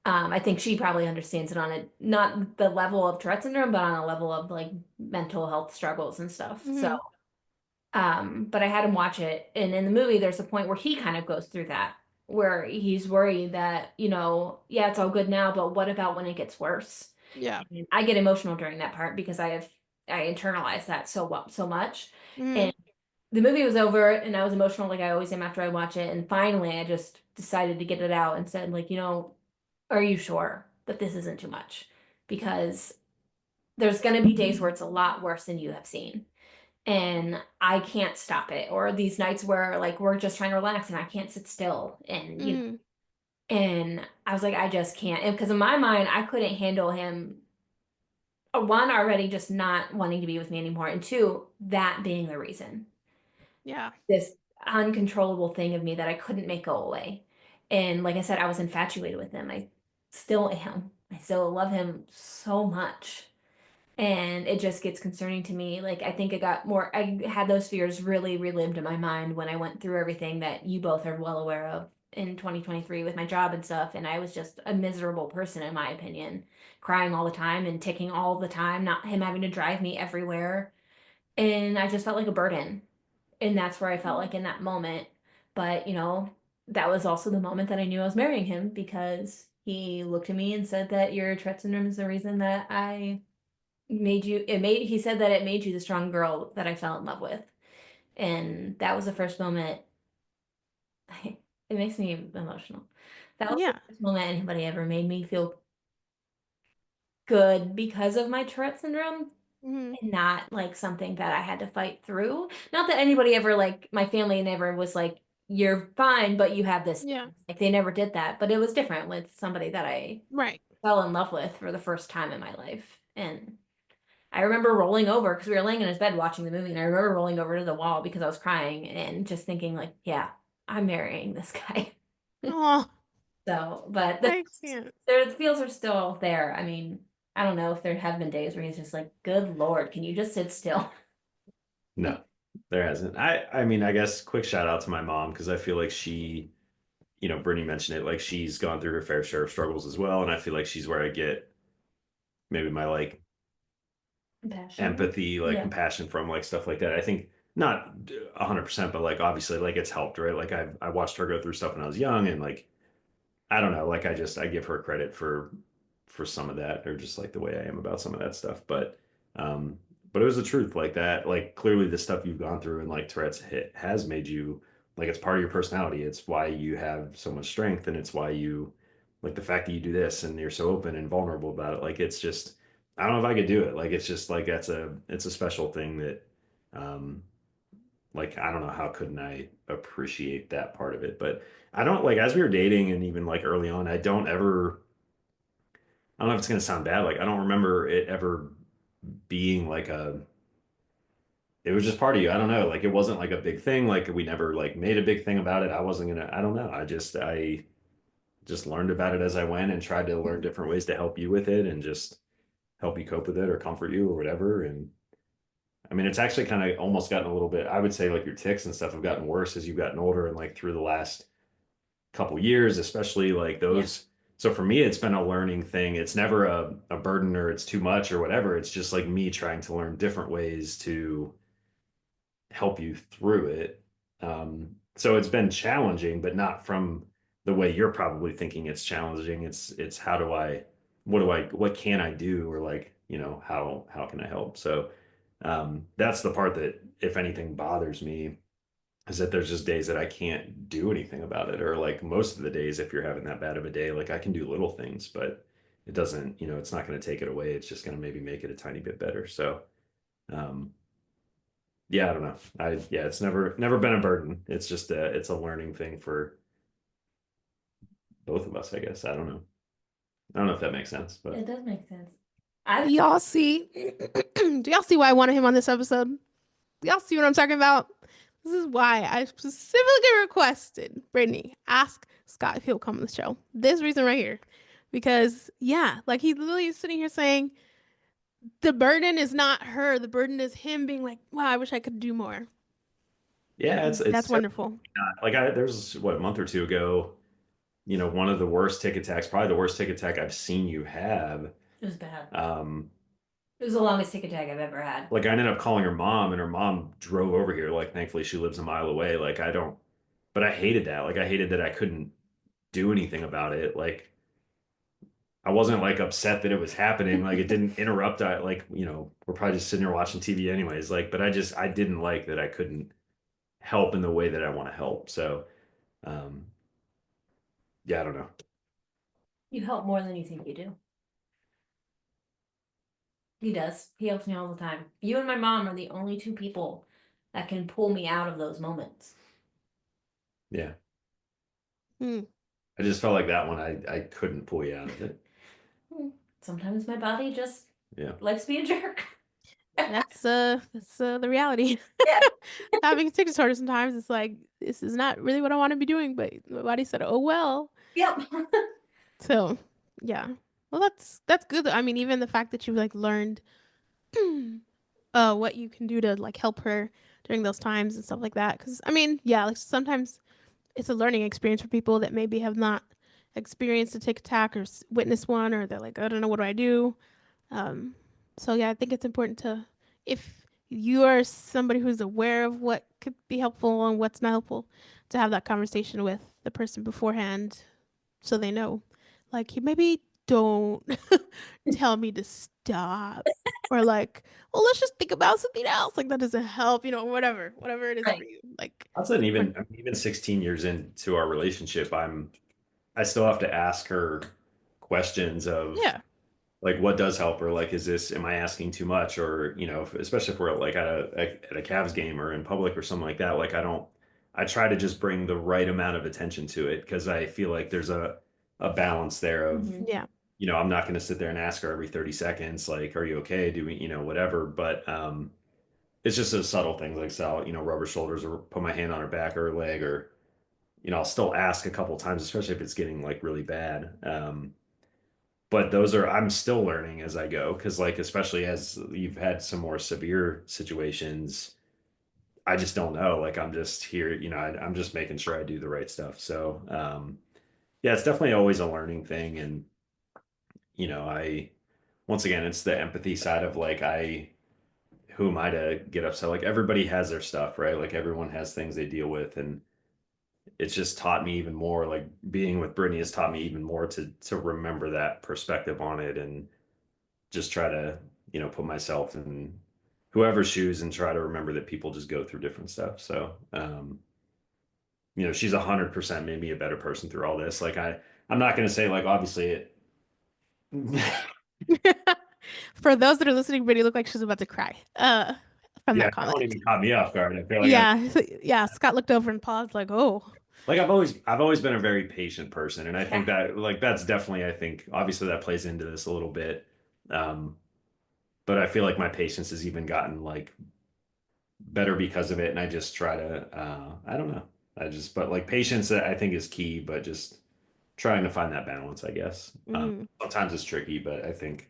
S1: I think she probably understands it on a not the level of Tourette syndrome, but on a level of like mental health struggles and stuff. So
S2: Mm-hmm.
S1: but I had him watch it, and in the movie, there's a point where he kind of goes through that, where he's worried that, yeah, it's all good now, but what about when it gets worse?
S2: Yeah.
S1: And I get emotional during that part because I internalize that so much.
S2: Mm-hmm.
S1: And the movie was over, and I was emotional like I always am after I watch it. And finally, I just decided to get it out and said, like, are you sure that this isn't too much? Because there's going to be days where it's a lot worse than you have seen and I can't stop it. Or these nights where like we're just trying to relax and I can't sit still and
S2: Mm-hmm.
S1: and I was like, I just can't. And because in my mind, I couldn't handle him, one, already just not wanting to be with me anymore, and two, that being the reason.
S2: Yeah.
S1: This uncontrollable thing of me that I couldn't make go away. And like I said, I was infatuated with him. still am. I still love him so much. And it just gets concerning to me. Like, I think it got more, I had those fears really relived in my mind when I went through everything that you both are well aware of in 2023 with my job and stuff. And I was just a miserable person, in my opinion, crying all the time and ticking all the time, not him having to drive me everywhere. And I just felt like a burden. And that's where I felt like in that moment. But, that was also the moment that I knew I was marrying him because he looked at me and said that your Tourette syndrome is the reason that I made you it made he said that it made you the strong girl that I fell in love with. And that was the first moment. It makes me emotional. That was the
S2: Yeah.
S1: first moment anybody ever made me feel good because of my Tourette syndrome
S2: Hmm.
S1: and not like something that I had to fight through. Not that anybody ever, like, my family never was like, you're fine, but you have this
S2: Yeah.
S1: thing. Like, they never did that, but it was different with somebody that I
S2: Right.
S1: fell in love with for the first time in my life. And I remember rolling over because we were laying in his bed watching the movie, and I remember rolling over to the wall because I was crying and just thinking, like, yeah, I'm marrying this guy.
S2: Oh,
S1: So, but
S2: I can't.
S1: the feels are still there. I mean, I don't know if there have been days where he's just like, good Lord, can you just sit still?
S3: No, there hasn't. I mean, I guess quick shout out to my mom because I feel like she, Brittany mentioned it, like she's gone through her fair share of struggles as well, and I feel like she's where I get maybe my like
S1: Compassion.
S3: empathy, like
S1: Yeah.
S3: compassion from, like stuff like that. I think not 100%, but like obviously like it's helped, right? Like I watched her go through stuff when I was young, and like I don't know, like I give her credit for some of that, or just like the way I am about some of that stuff. Um but it was the truth, like that, like clearly the stuff you've gone through and like Tourette's hit has made you, like, it's part of your personality. It's why you have so much strength, and it's why you, like, the fact that you do this and you're so open and vulnerable about it. Like it's just, I don't know if I could do it. Like it's just like it's a special thing that um like I don't know how couldn't I appreciate that part of it. But I don't, like, as we were dating and even like early on, I don't ever, I don't know if it's gonna sound bad, like I don't remember it ever being like a, it was just part of you. I don't know. Like it wasn't like a big thing. Like we never like made a big thing about it. I wasn't gonna, I don't know. I just learned about it as I went and tried to learn different ways to help you with it and just help you cope with it or comfort you or whatever. And I mean, it's actually kind of almost gotten a little bit, I would say like your tics and stuff have gotten worse as you've gotten older and like through the last couple years, especially like
S1: Yeah.
S3: those. So for me, it's been a learning thing. It's never a burden or it's too much or whatever. It's just like me trying to learn different ways to help you through it. So it's been challenging, but not from the way you're probably thinking it's challenging. It's how do I, what can I do, or like, how can I help? So that's the part that, if anything, bothers me, is that there's just days that I can't do anything about it. Or like most of the days, if you're having that bad of a day, like I can do little things, but it doesn't, it's not going to take it away. It's just going to maybe make it a tiny bit better. So, um, yeah, I don't know. Yeah, it's never been a burden. It's just it's a learning thing for both of us, I guess. I don't know if that makes sense, but
S1: It does make sense.
S2: Do
S1: I've
S2: y'all see? Do y'all see why I wanted him on this episode? Do y'all see what I'm talking about? This is why I specifically requested Brittany ask Scott if he'll come on the show. This reason right here. Because, yeah, like he literally is sitting here saying the burden is not her. The burden is him being like, wow, I wish I could do more.
S3: yeah, it's
S2: That's
S3: certainly
S2: wonderful.
S3: not. Like there's what, a month or two ago, one of the worst tick attacks, probably the worst tick attack I've seen you have.
S1: It was bad.
S3: Um,
S1: It was the longest ticket tag I've ever had.
S3: like I ended up calling her mom, and her mom drove over here. Like thankfully she lives a mile away. Like I don't, but I hated that. Like I hated that I couldn't do anything about it. Like I wasn't like upset that it was happening. Like it didn't interrupt. I like, we're probably just sitting there watching TV anyways. Like, but I didn't like that I couldn't help in the way that I want to help. So, um, yeah, I don't know.
S1: You help more than you think you do. He does. He helps me all the time. You and my mom are the only two people that can pull me out of those moments.
S3: Yeah.
S2: Hmm.
S3: I just felt like that one, I couldn't pull you out of it.
S1: Hmm. Sometimes my body just
S3: Yeah.
S1: likes to be a jerk.
S2: That's the reality.
S1: Yeah.
S2: Having a tick disorder sometimes it's like this is not really what I want to be doing, but my body said, "Oh well."
S1: Yep.
S2: So, Yeah. Well, that's good. I mean, even the fact that you like learned what you can do to like help her during those times and stuff like that. Because I mean, yeah, like sometimes it's a learning experience for people that maybe have not experienced a tic tac or witnessed one, or they're like, I don't know, what do I do? Um, so yeah, I think it's important to, if you are somebody who's aware of what could be helpful and what's not helpful, to have that conversation with the person beforehand so they know. Like, you maybe don't tell me to stop. Or like, well, let's just think about something else. Like that doesn't help, whatever it is for
S1: Right.
S2: you. Like,
S3: I'll say
S2: it's important.
S3: even 16 years into our relationship, I still have to ask her questions of
S2: Yeah.
S3: like what does help her. Like, is this, am I asking too much? Or, especially if we're like at a Cavs game or in public or something like that, like I try to just bring the right amount of attention to it because I feel like there's a balance there of,
S1: Hmm.
S2: Yeah.
S3: I'm not going to sit there and ask her every 30 seconds, like, are you okay? Do we, whatever. But it's just those subtle things like, so, rub her shoulders or put my hand on her back or her leg, or, I'll still ask a couple times, especially if it's getting like really bad. But I'm still learning as I go because, like, especially as you've had some more severe situations, I just don't know. Like, I'm just here, I'm just making sure I do the right stuff. So, yeah, it's definitely always a learning thing. And, once again, it's the empathy side of like, who am I to get upset? Like, everybody has their stuff, right? Like, everyone has things they deal with. And it's just taught me even more, like, being with Brittany has taught me even more to remember that perspective on it and just try to, put myself in whoever's shoes and try to remember that people just go through different stuff. So, she's 100% made me a better person through all this. Like, I'm not going to say like, obviously it,
S2: For those that are listening, Brittany looked like she's about to cry. From
S3: yeah,
S2: that
S3: that one
S2: comment.
S3: even caught me off guard. I feel like
S2: Yeah. Yeah. Scott looked over and paused, like, oh.
S3: I've always been a very patient person. And I
S1: Yeah.
S3: think that like, that's definitely, I think obviously that plays into this a little bit. Um, but I feel like my patience has even gotten like better because of it. And I just try to, I don't know. But like patience, I think is key, but just trying to find that balance, I guess.
S2: Mm,
S3: Sometimes it's tricky, but I think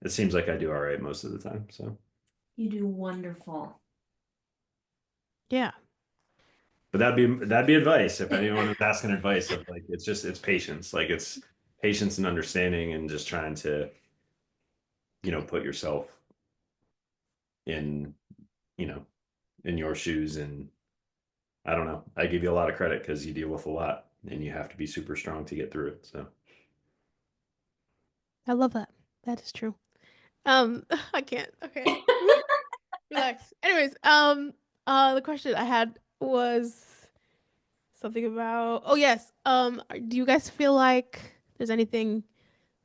S3: it seems like I do all right most of the time. So,
S1: You do wonderful.
S2: yeah.
S3: but that'd be advice if anyone is asking advice of like, it's patience, like it's patience and understanding and just trying to, put yourself in, you know, in your shoes. And I don't know, I give you a lot of credit because you deal with a lot and you have to be super strong to get through it. So.
S2: I love that. That is true. I can't. Okay. Relax. Anyways, the question I had was something about, oh yes. Do you guys feel like there's anything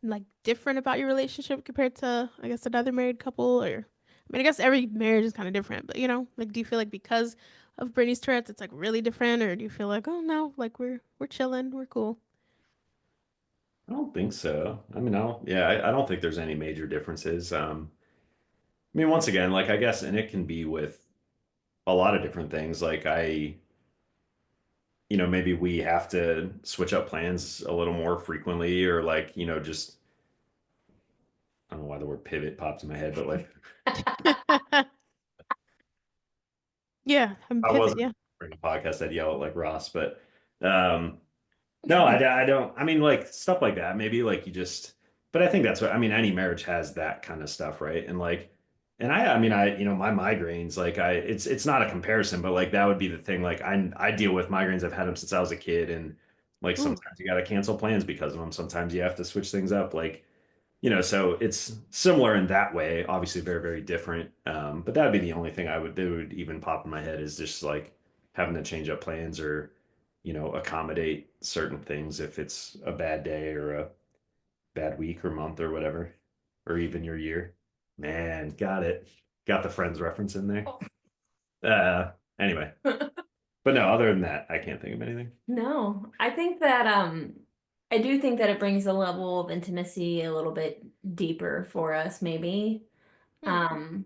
S2: like different about your relationship compared to, I guess, another married couple? Or I mean, I guess every marriage is kind of different, but like, do you feel like because of Brittany's Tourette's, it's like really different, or do you feel like, oh no, like we're chilling, we're cool?
S3: I don't think so. I mean, yeah, I don't think there's any major differences. I mean, once again, like I guess, and it can be with a lot of different things. Like maybe we have to switch up plans a little more frequently, or like, just I don't know why the word pivot pops in my head, but like
S2: Yeah, I'm
S3: I
S2: pivot.
S3: wasn't
S2: Yeah.
S3: for a podcast, I'd yell at like Ross, but um, no, I don't. I mean, like stuff like that. Maybe like you just, but I think that's what I mean. Any marriage has that kind of stuff, right? And like, and I mean, my migraines, like it's not a comparison, but like that would be the thing. Like I deal with migraines. I've had them since I was a kid, and like
S2: Ooh.
S3: sometimes you got to cancel plans because of them. Sometimes you have to switch things up. Like, so it's similar in that way. Obviously, very, very different. But that would be the only thing that would even pop in my head is just like having to change up plans or, accommodate certain things if it's a bad day or a bad week or month or whatever, or even your year. Man, got it. Got the Friends reference in there. Anyway, but no, other than that, I can't think of anything.
S1: No, I think that I do think that it brings a level of intimacy a little bit deeper for us, maybe.
S2: Hmm.
S1: Um,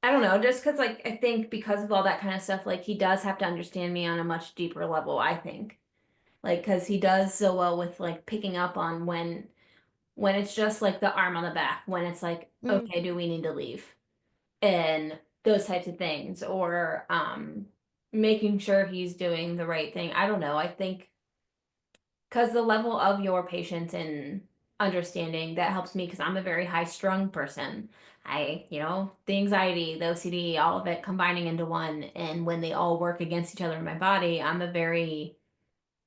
S1: I don't know, just because like I think because of all that kind of stuff, like he does have to understand me on a much deeper level, I think. Like, because he does so well with like picking up on when it's just like the arm on the back, when it's like,
S2: Mm.
S1: okay, do we need to leave? And those types of things, or making sure he's doing the right thing. I don't know. I think because the level of your patience and understanding that helps me because I'm a very high strung person. The anxiety, the OCD, all of it combining into one. And when they all work against each other in my body, I'm a very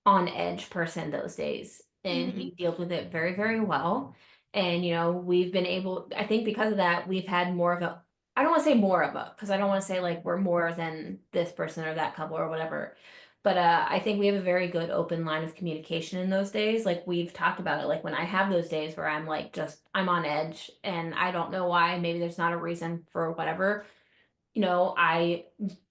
S1: on edge person those days. And
S2: Mm.
S1: he deals with it very, very well. And, we've been able, I think because of that, we've had more of a, I don't want to say more of a, because I don't want to say like we're more than this person or that couple or whatever. But I think we have a very good open line of communication in those days. Like we've talked about it. Like when I have those days where I'm like I'm on edge and I don't know why, maybe there's not a reason for whatever, I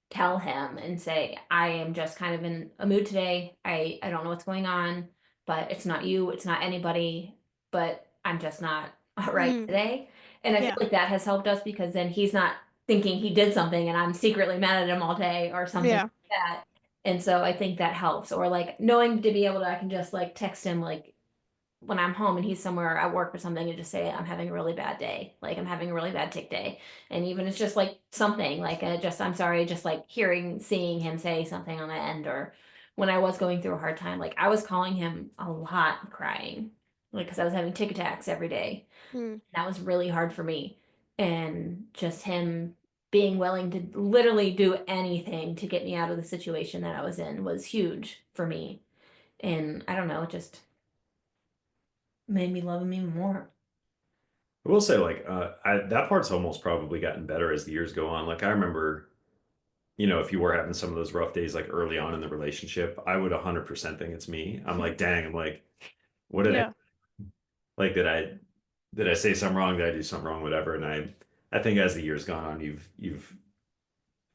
S1: tell him and say, I am just kind of in a mood today. I don't know what's going on, but it's not you, it's not anybody, but I'm just not all right
S2: Mm.
S1: today. And I feel
S2: Yeah.
S1: like that has helped us because then he's not thinking he did something and I'm secretly mad at him all day or something
S2: Yeah.
S1: like that. And so I think that helps. Or like knowing to be able to, I can just like text him like when I'm home and he's somewhere at work or something and just say I'm having a really bad day, like I'm having a really bad tick day, and even it's just like something like just I'm sorry, just like seeing him say something on the end, or when I was going through a hard time, like I was calling him a lot crying, like because I was having tic attacks every day.
S2: Mm.
S1: That was really hard for me, and just him being willing to literally do anything to get me out of the situation that I was in was huge for me. And I don't know, it just made me love him even more.
S3: I will say, like, that part's almost probably gotten better as the years go on. Like, I remember, if you were having some of those rough days, like early on in the relationship, I would 100% think it's me. I'm like, dang, I'm like, what did I
S2: Yeah.
S3: like? Did I say something wrong? Did I do something wrong? Whatever. And I think as the years gone on, you've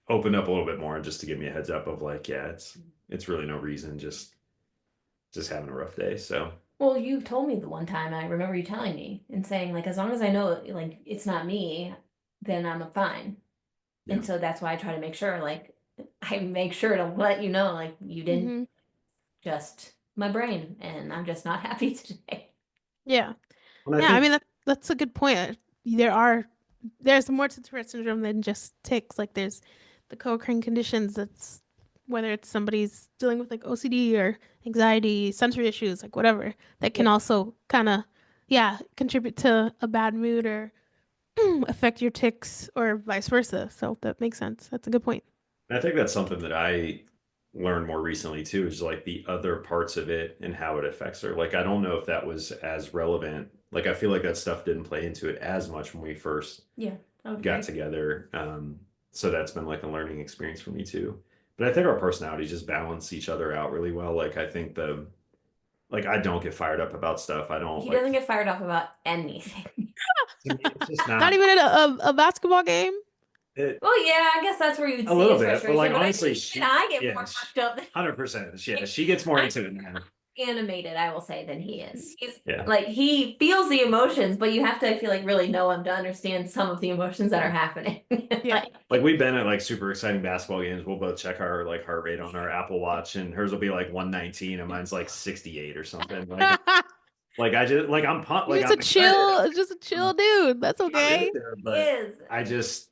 S3: opened up a little bit more just to give me a heads up of like, yeah, it's really no reason, just having a rough day. So
S1: Well, you told me the one time, I remember you telling me and saying, like, as long as I know, like, it's not me, then I'm fine.
S3: yeah.
S1: And so that's why I try to make sure, like, I make sure to let you know, like, you didn't
S2: Mm-hmm.
S1: just my brain, and I'm just not happy today.
S2: Yeah.
S3: And I
S2: Yeah. I
S3: think
S2: mean, that's a good point. There's more to Tourette syndrome than just tics. Like there's the co-occurring conditions. That's whether it's somebody's dealing with like OCD or anxiety, sensory issues, like whatever, that can
S1: Yeah.
S2: also kind of, yeah, contribute to a bad mood or affect your tics or vice versa. So that makes sense. That's a good point.
S3: I think that's something that I learned more recently too, is like the other parts of it and how it affects her. Like I don't know if that was as relevant. Like I feel like that stuff didn't play into it as much when we first
S1: Yeah, I would
S3: got
S1: agree.
S3: together. So that's been like a learning experience for me too. But I think our personalities just balance each other out really well. Like I think like I don't get fired up about stuff. I don't
S1: He
S3: like
S1: doesn't get fired up about anything.
S3: to me it's just
S2: Not
S3: not
S2: even in a basketball game.
S3: it
S1: Well, yeah, I guess that's where you would
S3: a
S1: see
S3: little
S1: his
S3: bit, but like
S1: frustration, but I
S3: honestly,
S1: think I get
S3: yeah,
S1: more worked up than
S3: 100%. Yeah, she gets more
S1: I'm
S3: into it than that.
S1: animated, I will say, than he is. He's
S3: Yeah.
S1: like he feels the emotions, but you have to, I feel like, really know him to understand some of the emotions that
S3: Yeah.
S1: are happening.
S2: Yeah.
S1: Like,
S3: Like we've been at like super exciting basketball games. We'll both check our like heart rate on our Apple Watch, and hers will be like 119, and mine's like 68 or something. Like I just like I'm pumped, like
S2: You're
S3: I'm excited.
S2: just a chill dude. That's
S3: I'm in
S2: okay.
S3: there,
S1: he
S3: but
S1: is.
S3: I just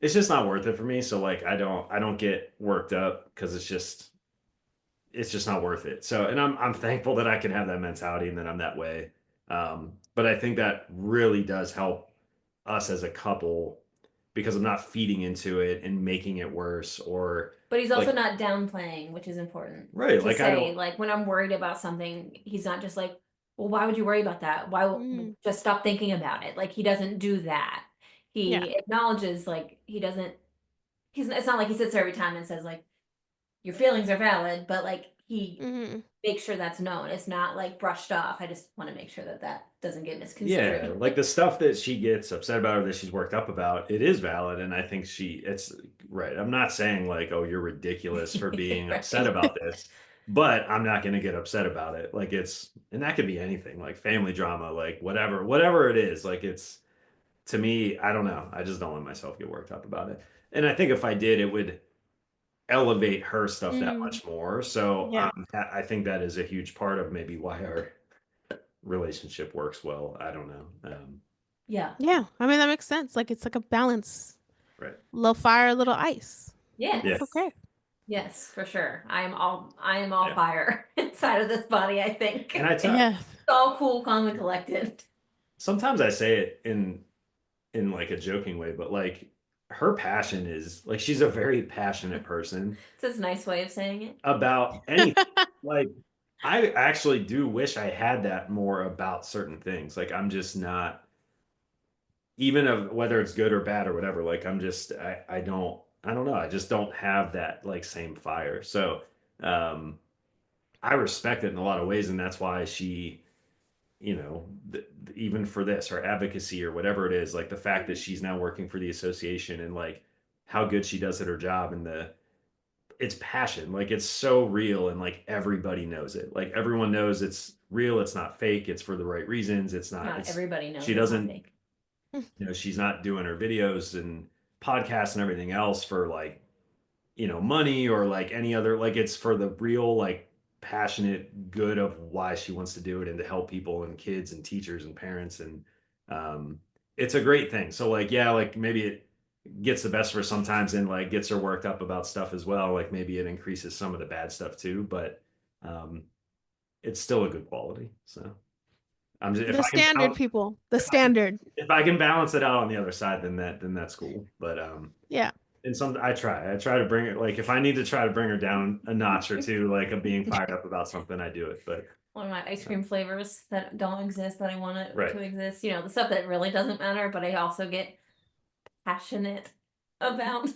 S3: it's just not worth it for me. So like I don't get worked up because it's just not worth it. So and I'm thankful that I can have that mentality and that I'm that way. But I think that really does help us as a couple because I'm not feeding into it and making it worse or
S1: But he's also
S3: like
S1: not downplaying, which is important
S3: right,
S1: to
S3: like I
S1: say.
S3: don't
S1: Like when I'm worried about something, he's not just like, "Well, why would you worry about that?
S2: Mm.
S1: Just stop thinking about it?" Like he doesn't do that.
S2: Yeah.
S1: He acknowledges like he doesn't. It's not like he sits there every time and says like, "Your feelings are valid," but like he
S2: Hmm.
S1: make sure that's known. It's not like brushed off. I just want to make sure that that doesn't get
S3: yeah,
S1: misconstrued.
S3: like the stuff that she gets upset about or that she's worked up about, it is valid. And I think it's right. I'm not saying like, oh, you're ridiculous for being upset
S1: Right.
S3: about this, but I'm not going to get upset about it. Like and that could be anything like family drama, like whatever it is. Like to me, I don't know. I just don't let myself get worked up about it. And I think if I did, it would elevate her stuff that
S2: Mm.
S3: much more. So
S2: Yeah.
S3: I think that is a huge part of maybe why relationship works well. I don't know.
S1: Yeah.
S2: Yeah, I mean that makes sense. Like it's like a balance.
S3: Right.
S2: Little fire, little ice. And
S3: Yeah.
S2: that's
S1: Yes.
S2: okay.
S1: Yes, for sure. I am all
S3: Yeah.
S1: fire inside of this body, I
S3: And
S1: think.
S3: I tell
S2: Yes.
S1: All cool, calm, and collected.
S3: sometimes I say it in like a joking way, but like her passion is like she's a very passionate person
S1: It's a nice way of saying it.
S3: about anything. Like I actually do wish I had that more about certain things. Like I'm just not even of whether it's good or bad or whatever. Like I'm just I don't know. I just don't have that like same fire. So um I respect it in a lot of ways, and that's why she even for this, her advocacy or whatever it is, like the fact that she's now working for the association and like how good she does at her job and it's passion, like it's so real and like everybody knows it. Like everyone knows it's real, it's not fake, it's for the right reasons. It's not,
S1: Not everybody knows
S3: she
S1: it's not
S3: doesn't,
S1: fake.
S3: she's not doing her videos and podcasts and everything else for like money or like any other, like it's for the real, like passionate good of why she wants to do it and to help people and kids and teachers and parents. And um, it's a great thing. So like, yeah, like maybe it gets the best of her sometimes and like gets her worked up about stuff as well. Like maybe it increases some of the bad stuff too, but um, it's still a good quality. So I'm just,
S2: The standard people. The
S3: if I can,
S2: standard.
S3: if I can balance it out on the other side, then that's cool. But
S2: Yeah.
S3: and some I try to bring it, like if I need to try to bring her down a notch or two, like of being fired up about something, I do it. But
S1: One of my ice cream flavors that don't exist that I want it
S3: right.
S1: to exist. The stuff that really doesn't matter, but I also get passionate about.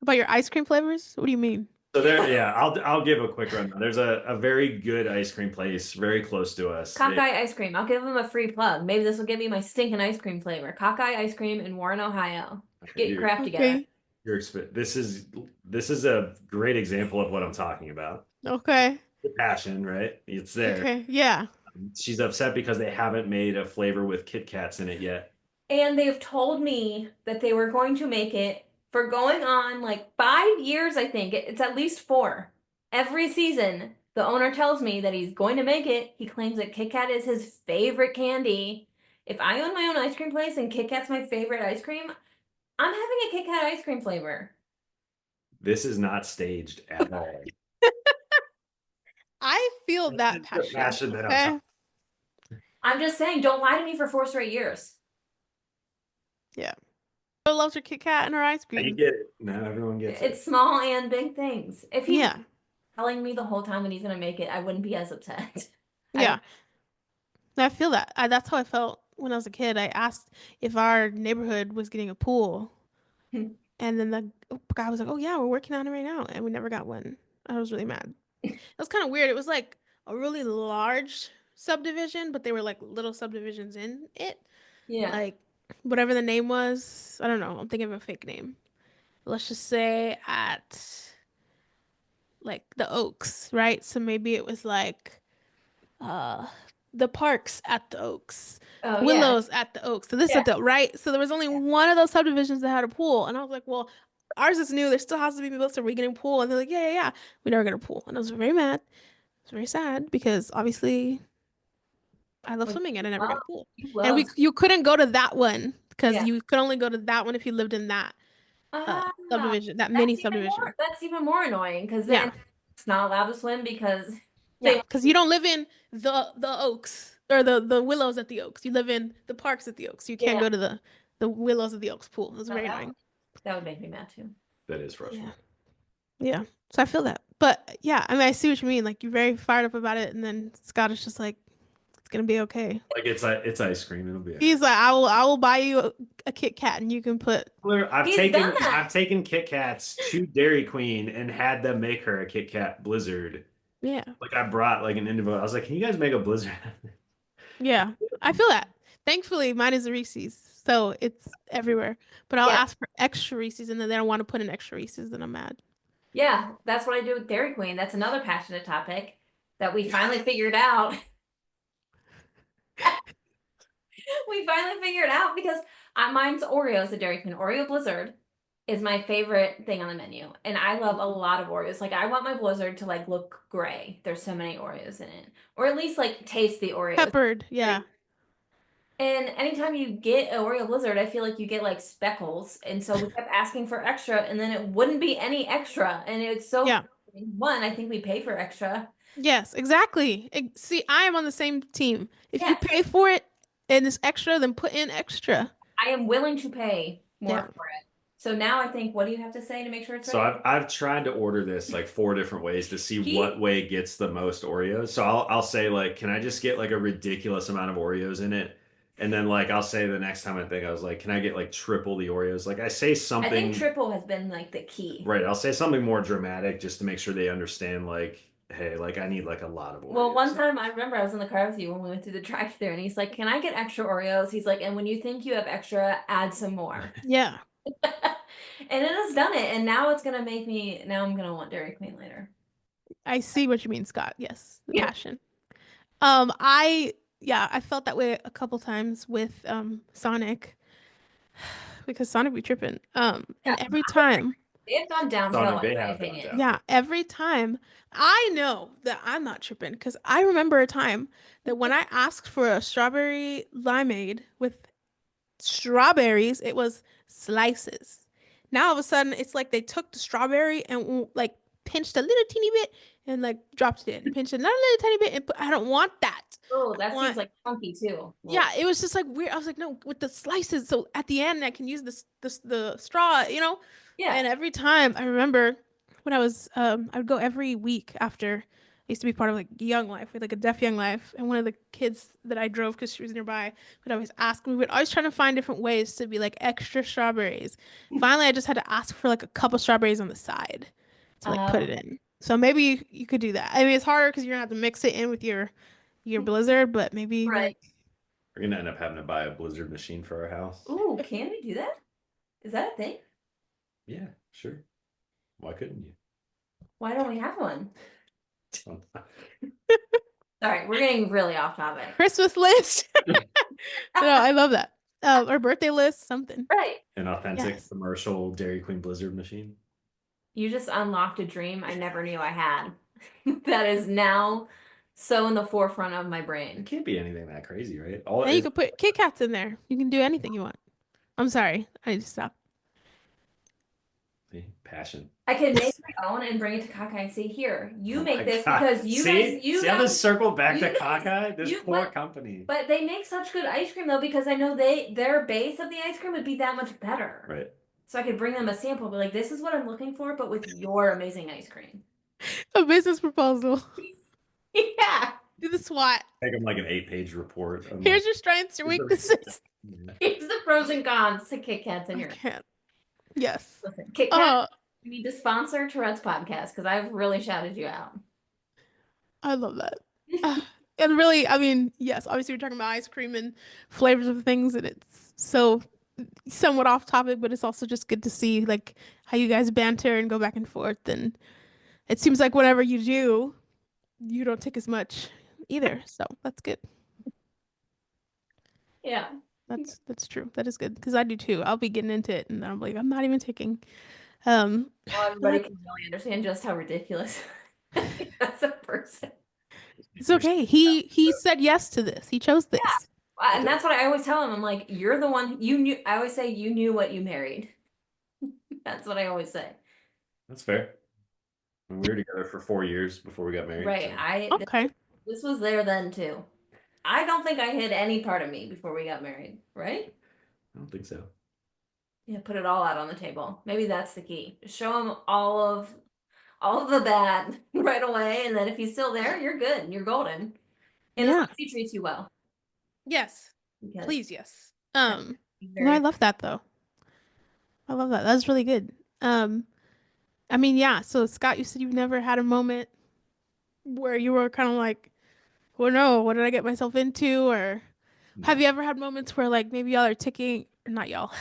S2: About your ice cream flavors? What do you mean?
S3: So there, yeah, I'll give a quick rundown. There's a very good ice cream place very close to us.
S1: Cockeye ice cream. I'll give them a free plug. Maybe this will give me my stinking ice cream flavor. Cockeye ice cream in Warren, Ohio. Get your
S3: You're,
S1: crap together.
S2: Okay.
S3: this is a great example of what I'm talking about.
S2: Okay.
S3: The passion, right? It's there.
S2: Okay. Yeah.
S3: She's upset because they haven't made a flavor with Kit Kats in it yet.
S1: And they've told me that they were going to make it for going on like 5 years, I think. It's at least 4. Every season, the owner tells me that he's going to make it. He claims that Kit Kat is his favorite candy. If I own my own ice cream place and Kit Kat's my favorite ice cream, I'm having a Kit Kat ice cream flavor.
S3: This is not staged at all.
S2: I feel
S3: This
S2: that
S3: is the
S2: passion.
S3: passion that I'm
S2: Okay.
S3: talking.
S1: I'm just saying, don't lie to me for 4 straight years.
S2: Yeah. Who loves her Kit Kat and her ice
S3: You
S2: cream?
S3: get it. Now everyone gets it.
S1: It's small and big things. If he's
S2: Yeah.
S1: telling me the whole time that he's gonna make it, I wouldn't be as upset.
S2: Yeah. I feel that. That's how I felt when I was a kid. I asked if our neighborhood was getting a pool, and then the guy was like, "Oh yeah, we're working on it right now," and we never got one. I was really mad. It was kind of weird. It was like a really large subdivision, but they were like little subdivisions in it.
S1: Yeah.
S2: Like whatever the name was, I don't know. I'm thinking of a fake name. Let's just say at like the Oaks, right? So maybe it was like uh the parks at the Oaks,
S1: Oh yeah.
S2: Willows at the Oaks. So this
S1: Yeah.
S2: at the right. So there was only one of those subdivisions that had a pool, and I was like, well, ours is new. There still has to be built. So we're getting a pool, and they're like, yeah, yeah, yeah. We never get a pool, and I was very mad. I was very sad because obviously I love
S1: Like,
S2: swimming and I never got a pool,
S1: you
S2: and
S1: love.
S2: you couldn't go to that one because
S1: Yeah.
S2: you could only go to that one if you lived in that
S1: Ah,
S2: subdivision, that mini
S1: that's even more.
S2: subdivision.
S1: That's even more annoying because then
S2: Yeah.
S1: it's not allowed to swim because
S2: Yeah,
S1: they.
S2: because you don't live in the Oaks or the Willows at the Oaks. You live in the parks at the Oaks. You can't
S1: Yeah.
S2: go to the Willows at the Oaks pool. It's
S1: Oh,
S2: very
S1: that,
S2: annoying.
S1: that would make me mad too.
S3: That is
S2: Yeah.
S3: frustrating.
S2: Yeah. So I feel that. But yeah, I mean, I see what you mean. Like you're very fired up about it, and then Scott is just like, it's gonna be okay.
S3: Like it's ice cream. It'll be.
S2: He's like, I will buy you a Kit Kat, and you can put.
S3: I've
S1: He's
S3: taken
S1: done that.
S3: I've taken Kit Kats to Dairy Queen and had them make her a Kit Kat Blizzard.
S2: Yeah.
S3: Like I brought like an individual. I was like, "Can you guys make a Blizzard?"
S2: Yeah. I feel that. Thankfully, mine is a Reese's, so it's everywhere. But I'll
S1: Yeah.
S2: ask for extra Reese's, and then they don't want to put in extra Reese's, then I'm mad.
S1: Yeah, that's what I do with Dairy Queen. That's another passionate topic that we finally figured out. We finally figured out because mine's Oreos, the Dairy Queen Oreo Blizzard. is my favorite thing on the menu. And I love a lot of Oreos. Like I want my Blizzard to like look gray. There's so many Oreos in it. Or at least like taste the Oreos.
S2: Peppered, yeah.
S1: And anytime you get an Oreo Blizzard, I feel like you get like speckles. And so we kept asking for extra and then it wouldn't be any extra. And it's so
S2: Yeah.
S1: one, I think we pay for extra.
S2: Yes, exactly. See, I am on the same team. If you
S1: Yes,
S2: pay for it and it's extra, then put in extra.
S1: I am willing to pay more
S2: Yeah.
S1: for it. So now I think, what do you have to say to make sure it's
S3: So
S1: right?
S3: I've tried to order this like 4 different ways to see
S1: He,
S3: what way gets the most Oreos. So I'll say like, can I just get like a ridiculous amount of Oreos in it? And then like I'll say the next time I was like, can I get like triple the Oreos? Like I say
S1: I think
S3: something
S1: triple has been like the key.
S3: right. I'll say something more dramatic just to make sure they understand like, hey, like I need like a lot of
S1: Well,
S3: Oreos.
S1: one time I remember I was in the car with you when we went through the drive-thru and he's like, "Can I get extra Oreos?" He's like, "And when you think you have extra, add some more."
S2: Yeah.
S1: And it has done it, and now it's gonna make me now I'm gonna want Dairy Queen later.
S2: I see what you mean, Scott. Yes, the
S1: Yeah.
S2: passion. I felt that way a couple times with Sonic because Sonic be tripping.
S1: Yeah.
S2: And every time,
S1: They have gone downhill,
S3: Sonic, they
S1: in my
S3: have gone
S1: opinion.
S3: down.
S2: yeah, every time I know that I'm not tripping because I remember a time that when I asked for a strawberry limeade with strawberries, it was slices. Now all of a sudden, it's like they took the strawberry and like pinched a little teeny bit and like dropped it in, pinched another little tiny bit, and I don't want that.
S1: Oh,
S2: I
S1: that seems
S2: want,
S1: like chunky too.
S2: yeah, it was just like weird. I was like, no, with the slices, so at the end I can use this the straw, you know.
S1: Yeah.
S2: And every time I remember when I would go every week after. I used to be part of like Young Life, with like a deaf Young Life, and one of the kids that I drove because she was nearby would always ask me. We'd always trying to find different ways to be like extra strawberries. Finally, I just had to ask for like a couple strawberries on the side to like put it
S1: Okay.
S2: in. So maybe you could do that. I mean, it's harder because you're gonna have to mix it in with your Blizzard, but maybe
S1: Right.
S2: like
S3: We're gonna end up having to buy a Blizzard machine for our house.
S1: Ooh, can we do that? Is that a thing?
S3: Yeah, sure. Why couldn't you?
S1: Why don't we have one? Sorry, we're getting really off topic.
S2: Christmas list. No, I love that. Or birthday list, something.
S1: Right.
S3: An authentic
S2: Yes.
S3: commercial Dairy Queen Blizzard machine.
S1: You just unlocked a dream I never knew I had. That is now so in the forefront of my
S3: It
S1: brain.
S3: can't be anything that crazy, right? All
S2: Now you could put Kit Kats in there. You can do anything you want. I'm sorry. I need to stop.
S3: see, passion.
S1: I can make my own and bring it to Kakai and say, "Here, you
S3: Oh
S1: make
S3: my
S1: this
S3: God.
S1: because you
S3: see?
S1: guys, you
S3: see how
S1: guys."
S3: this circled back
S1: you
S3: to
S1: guys-
S3: Cockeye? This
S1: you-
S3: poor
S1: but-
S3: company.
S1: But they make such good ice cream though, because I know their base of the ice cream would be that much better.
S3: Right.
S1: So I could bring them a sample, be like, "This is what I'm looking for, but with your amazing ice cream."
S2: A business proposal.
S1: Yeah.
S2: Do the SWOT.
S3: Take them like an 8-page report. I'm
S2: Here's
S3: like,
S2: your strengths, your weaknesses.
S1: Here's the pros and cons to Kit Kats in
S2: I
S1: your.
S2: can't. Yes.
S1: Listen, Kit Kat,
S2: Oh,
S1: you need to sponsor Tourette's podcast because I've really shouted you out.
S2: I love that. And really, I mean, yes, obviously we're talking about ice cream and flavors of things, and it's so somewhat off topic, but it's also just good to see like how you guys banter and go back and forth. And it seems like whenever you do, you don't take as much either. So that's good.
S1: Yeah.
S2: That's true. That is good because I do too. I'll be getting into it, and I'm like, I'm not even taking.
S1: Well, everybody can really understand just how ridiculous as a person.
S2: It's okay. He said yes to this. He chose this.
S1: And that's what I always tell him. I'm like, you're the one you knew. I always say you knew what you married. That's what I always say.
S3: That's fair. We were together for 4 years before we got married.
S1: Right.
S3: so-
S2: Okay.
S1: This was there then too. I don't think I hid any part of me before we got married, right?
S3: I don't think so.
S1: Yeah, put it all out on the table. Maybe that's the key. Show him all of the bad right away, and then if he's still there, you're good. You're golden. And as long as he treats you well.
S2: Yes.
S1: Because
S2: Please, yes.
S1: he's
S2: No, I
S1: very
S2: love that though. I love that. That's really good. I mean, yeah. So Scott, you said you've never had a moment where you were kind of like, "Oh no, what did I get myself into?" Or have you ever had moments where like maybe y'all are ticking, or not y'all,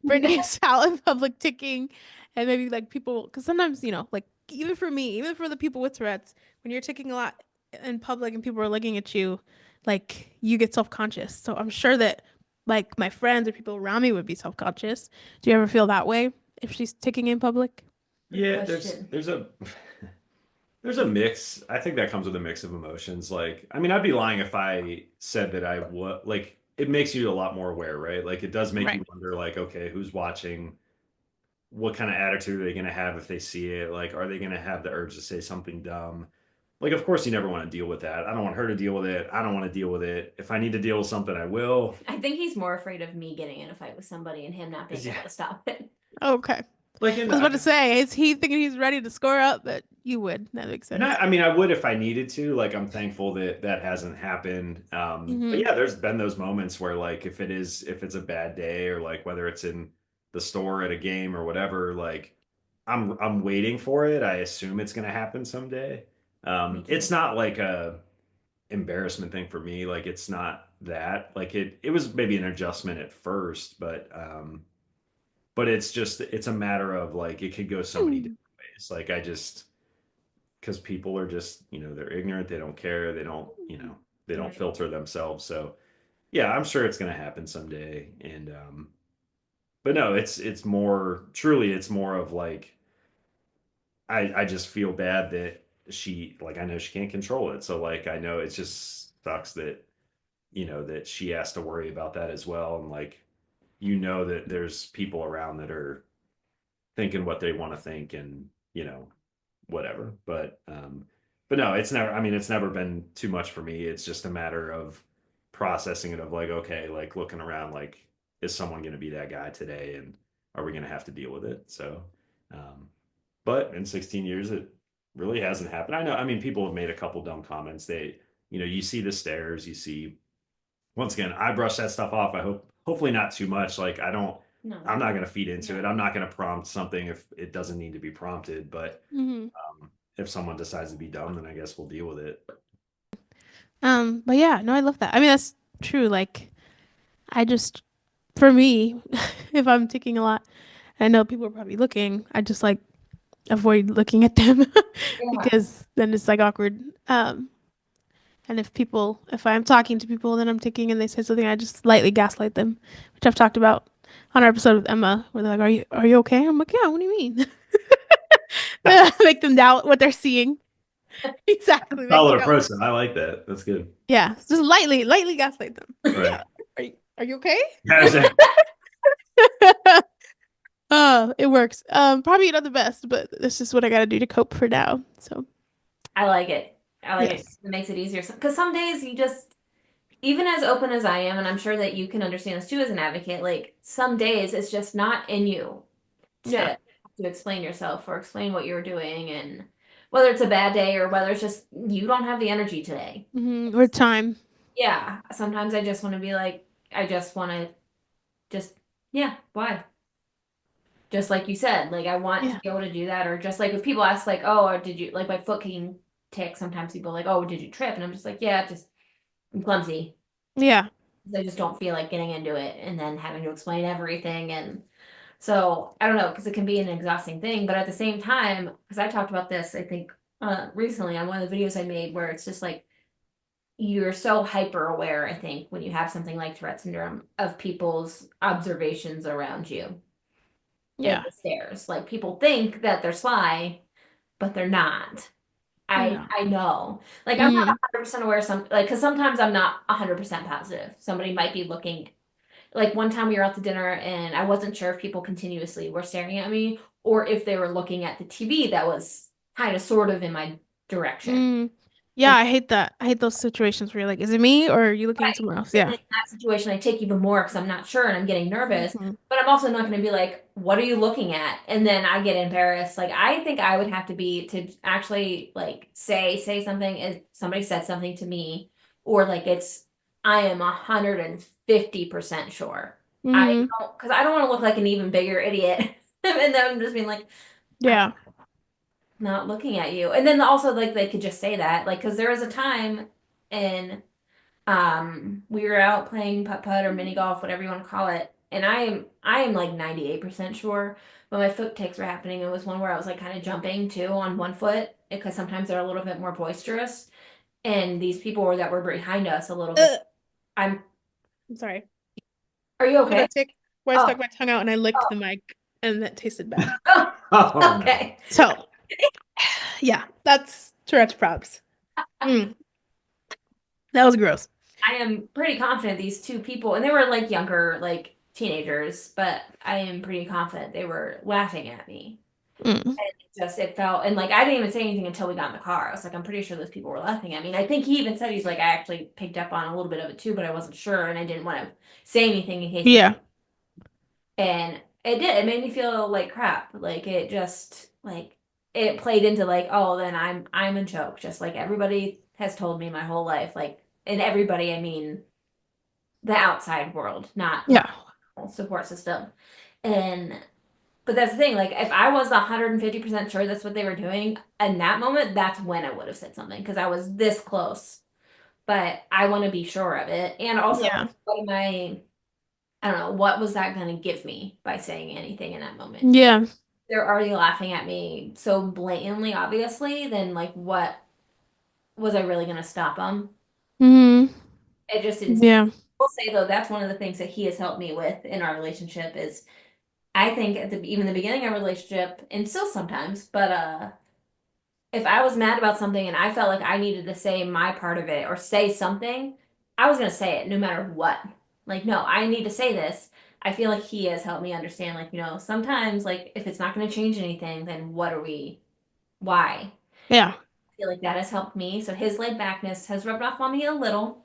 S2: Brittany is out in public ticking, and maybe like people, because sometimes like even for me, even for the people with Tourette's, when you're ticking a lot in public and people are looking at you, like you get self-conscious. So I'm sure that like my friends or people around me would be self-conscious. Do you ever feel that way? if she's ticking in public?
S1: Good
S3: Yeah,
S1: question.
S3: there's a there's a mix. I think that comes with a mix of emotions. Like, I mean, I'd be lying if I said that I would like it makes you a lot more aware, right? Like it does make
S2: Right.
S3: you wonder like, okay, who's watching? What kind of attitude are they going to have if they see it? Like, are they going to have the urge to say something dumb? Like, of course, you never want to deal with that. I don't want her to deal with it. I don't want to deal with it. If I need to deal with something, I will.
S1: I think he's more afraid of me getting in a fight with somebody and him not being
S3: Yeah.
S1: able to stop it.
S2: Okay.
S3: Like,
S2: I was about to say, is he thinking he's ready to score up? But you would. That makes
S3: and
S2: sense.
S3: I mean, I would if I needed to. Like, I'm thankful that that hasn't happened. But
S2: Hmm.
S3: yeah, there's been those moments where, like, if it's a bad day, or like whether it's in the store at a game or whatever, like, I'm waiting for it. I assume it's going to happen someday.
S1: Me
S3: It's
S1: too.
S3: not like a embarrassment thing for me. Like, it's not that. Like, it was maybe an adjustment at first, but it's just it's a matter of like it could go so many different ways. Like, I just because people are just they're ignorant, they don't care, they don't
S1: Right.
S3: filter themselves. So yeah, I'm sure it's going to happen someday. And but no, it's more truly it's more of like I just feel bad that she like I know she can't control it, so like I know it just sucks that that she has to worry about that as well. And like that there's people around that are thinking what they want to think, and whatever. But no, it's never, I mean, it's never been too much for me. It's just a matter of processing it, of like, okay, like looking around, like, is someone going to be that guy today, and are we going to have to deal with it? So um but in 16 years it really hasn't happened. I know, I mean, people have made a couple dumb comments. You see the stares, you see, once again, I brush that stuff off. I hopefully not too much. Like,
S1: No,
S3: I'm not going to feed into it.
S1: no.
S3: I'm not going to prompt something if it doesn't need to be prompted. But
S2: Hmm.
S3: if someone decides to be dumb, then I guess we'll deal with it.
S2: But yeah, no, I love that. I mean, that's true. Like, I just, for me, if I'm ticking a lot, I know people are probably looking. I just like avoid looking at them
S1: Yeah.
S2: because then it's like awkward. And if I'm talking to people, then I'm ticking and they say something, I just lightly gaslight them, which I've talked about on our episode with Emma, where they're like, "Are you okay?" I'm like, "Yeah, what do you mean?" Make them doubt what they're seeing. Exactly. Make them
S3: Solid
S2: doubt what
S3: approach,
S2: they're
S3: though.
S2: seeing.
S3: I like that. That's good.
S2: Yeah, just lightly gaslight them. Like,
S3: Right.
S2: yeah, are you okay?
S3: Yeah, exactly.
S2: It works. Probably not the best, but that's just what I gotta do to cope for now. So,
S1: I like it. I like it.
S2: yes.
S1: It makes it easier. Because some days you just, even as open as I am, and I'm sure that you can understand this too as an advocate, like some days it's just not in you
S2: Yeah.
S1: to explain yourself or explain what you're doing, and whether it's a bad day or whether it's just you don't have the energy today.
S2: Or time.
S1: Yeah, sometimes I just want to be like, I just want to just, yeah, why? Just like you said, like I want to
S2: Yeah.
S1: be able to do that, or just like if people ask, like, oh, or did you like my foot can tick? Sometimes people are like, oh, did you trip? And I'm just like, yeah, just I'm clumsy.
S2: Yeah.
S1: I just don't feel like getting into it and then having to explain everything. And so I don't know, because it can be an exhausting thing. But at the same time, because I talked about this, I think recently on one of the videos I made, where it's just like you're so hyper aware, I think, when you have something like Tourette syndrome, of people's observations around you in
S2: Yeah.
S1: the stairs. Like people think that they're sly, but they're not. I
S2: Yeah.
S1: I know. Like I'm not
S2: Mm.
S1: 100% aware some like because sometimes I'm not 100% positive. Somebody might be looking. Like one time we were out to dinner and I wasn't sure if people continuously were staring at me or if they were looking at the TV that was kind of sort of in my direction.
S2: Mm. Yeah, I hate that. I hate those situations where you're like, is it me or are you looking
S1: Right.
S2: somewhere else?
S1: And
S2: Yeah.
S1: in that situation, I take even more because I'm not sure and I'm getting nervous.
S2: Hmm.
S1: But I'm also not going to be like, what are you looking at? And then I get embarrassed. Like I think I would have to be to actually like say something if somebody said something to me, or like I am 150% sure. I
S2: Hmm.
S1: don't because I don't want to look like an even bigger idiot. And then I'm just being like, I'm
S2: Yeah.
S1: not looking at you. And then also like they could just say that. Like, because there was a time in we were out playing putt putt or mini golf, whatever you want to call it, and I am like 98% sure, but my foot ticks were happening. It was one where I was like kind of jumping too on one foot because sometimes they're a little bit more boisterous, and these people that were behind us a little bit.
S2: Ugh.
S1: I'm.
S2: I'm sorry.
S1: Are you
S2: You know
S1: okay?
S2: that tick where I
S1: Oh,
S2: stuck my tongue out and I licked
S1: oh,
S2: the mic. and that tasted bad.
S1: Oh,
S3: Oh no.
S1: okay.
S2: So, yeah, that's Tourette's props. Mm, that was gross.
S1: I am pretty confident these two people, and they were like younger, like teenagers, but I am pretty confident they were laughing at me.
S2: Mm,
S1: And it felt, and like I didn't even say anything until we got in the car. I was like, I'm pretty sure those people were laughing at me. And I think he even said he's like, I actually picked up on a little bit of it too, but I wasn't sure, and I didn't want to say anything in case
S2: yeah.
S1: and it did. It made me feel like crap. Like it just like it played into like, oh, then I'm a joke, just like everybody has told me my whole life. Like, and everybody, I mean the outside world, not my
S2: Yeah.
S1: support system. And but that's the thing, like if I was 150% sure that's what they were doing in that moment, that's when I would have said something because I was this close. But I want to be sure of it. And also,
S2: Yeah.
S1: what am I don't know, what was that going to give me by saying anything in that moment?
S2: Yeah.
S1: They're already laughing at me so blatantly, obviously, then like what was I really going to stop them?
S2: Mm,
S1: It just didn't.
S2: yeah.
S1: I will say though, that's one of the things that he has helped me with in our relationship is I think at even the beginning of our relationship, and still sometimes, but if I was mad about something and I felt like I needed to say my part of it or say something, I was gonna say it no matter what. Like, no, I need to say this. I feel like he has helped me understand, like, sometimes, like, if it's not gonna change anything, then what are we, why?
S2: Yeah.
S1: I feel like that has helped me. So his laid backness has rubbed off on me a little.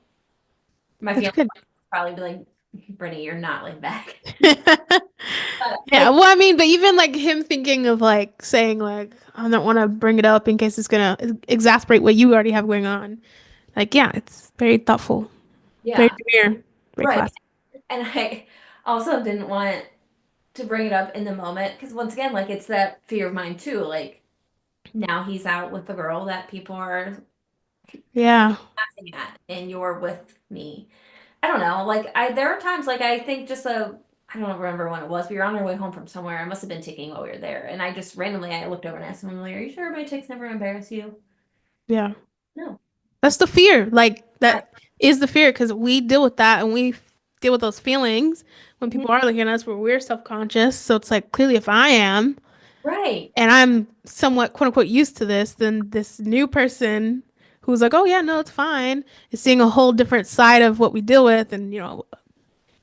S1: My
S2: That's
S1: fiance
S2: good.
S1: would probably be like, Brittany, you're not laid back. But
S2: Yeah, well, I mean, but even like him thinking of like saying like I don't want to bring it up in case it's gonna exasperate what you already have going on. Like, yeah, it's very thoughtful, very
S1: yeah,
S2: demure, very
S1: right.
S2: classy.
S1: And I also didn't want to bring it up in the moment because once again, like it's that fear of mine too. Like now he's out with the girl that people are
S2: Yeah,
S1: laughing at, and you're with me. I don't know. Like there are times like I think just I don't remember when it was. We were on our way home from somewhere. I must have been ticking while we were there, and I just randomly I looked over and asked him, I'm like, "Are you sure my ticks never embarrass you?"
S2: yeah.
S1: No.
S2: That's the fear. Like
S1: I,
S2: that is the fear because we deal with that and we deal with those feelings when
S1: Mhm.
S2: people are looking at us where we're self-conscious. So it's like clearly if I am
S1: Right.
S2: and I'm somewhat quote unquote used to this, then this new person who's like, oh yeah, no, it's fine, is seeing a whole different side of what we deal with and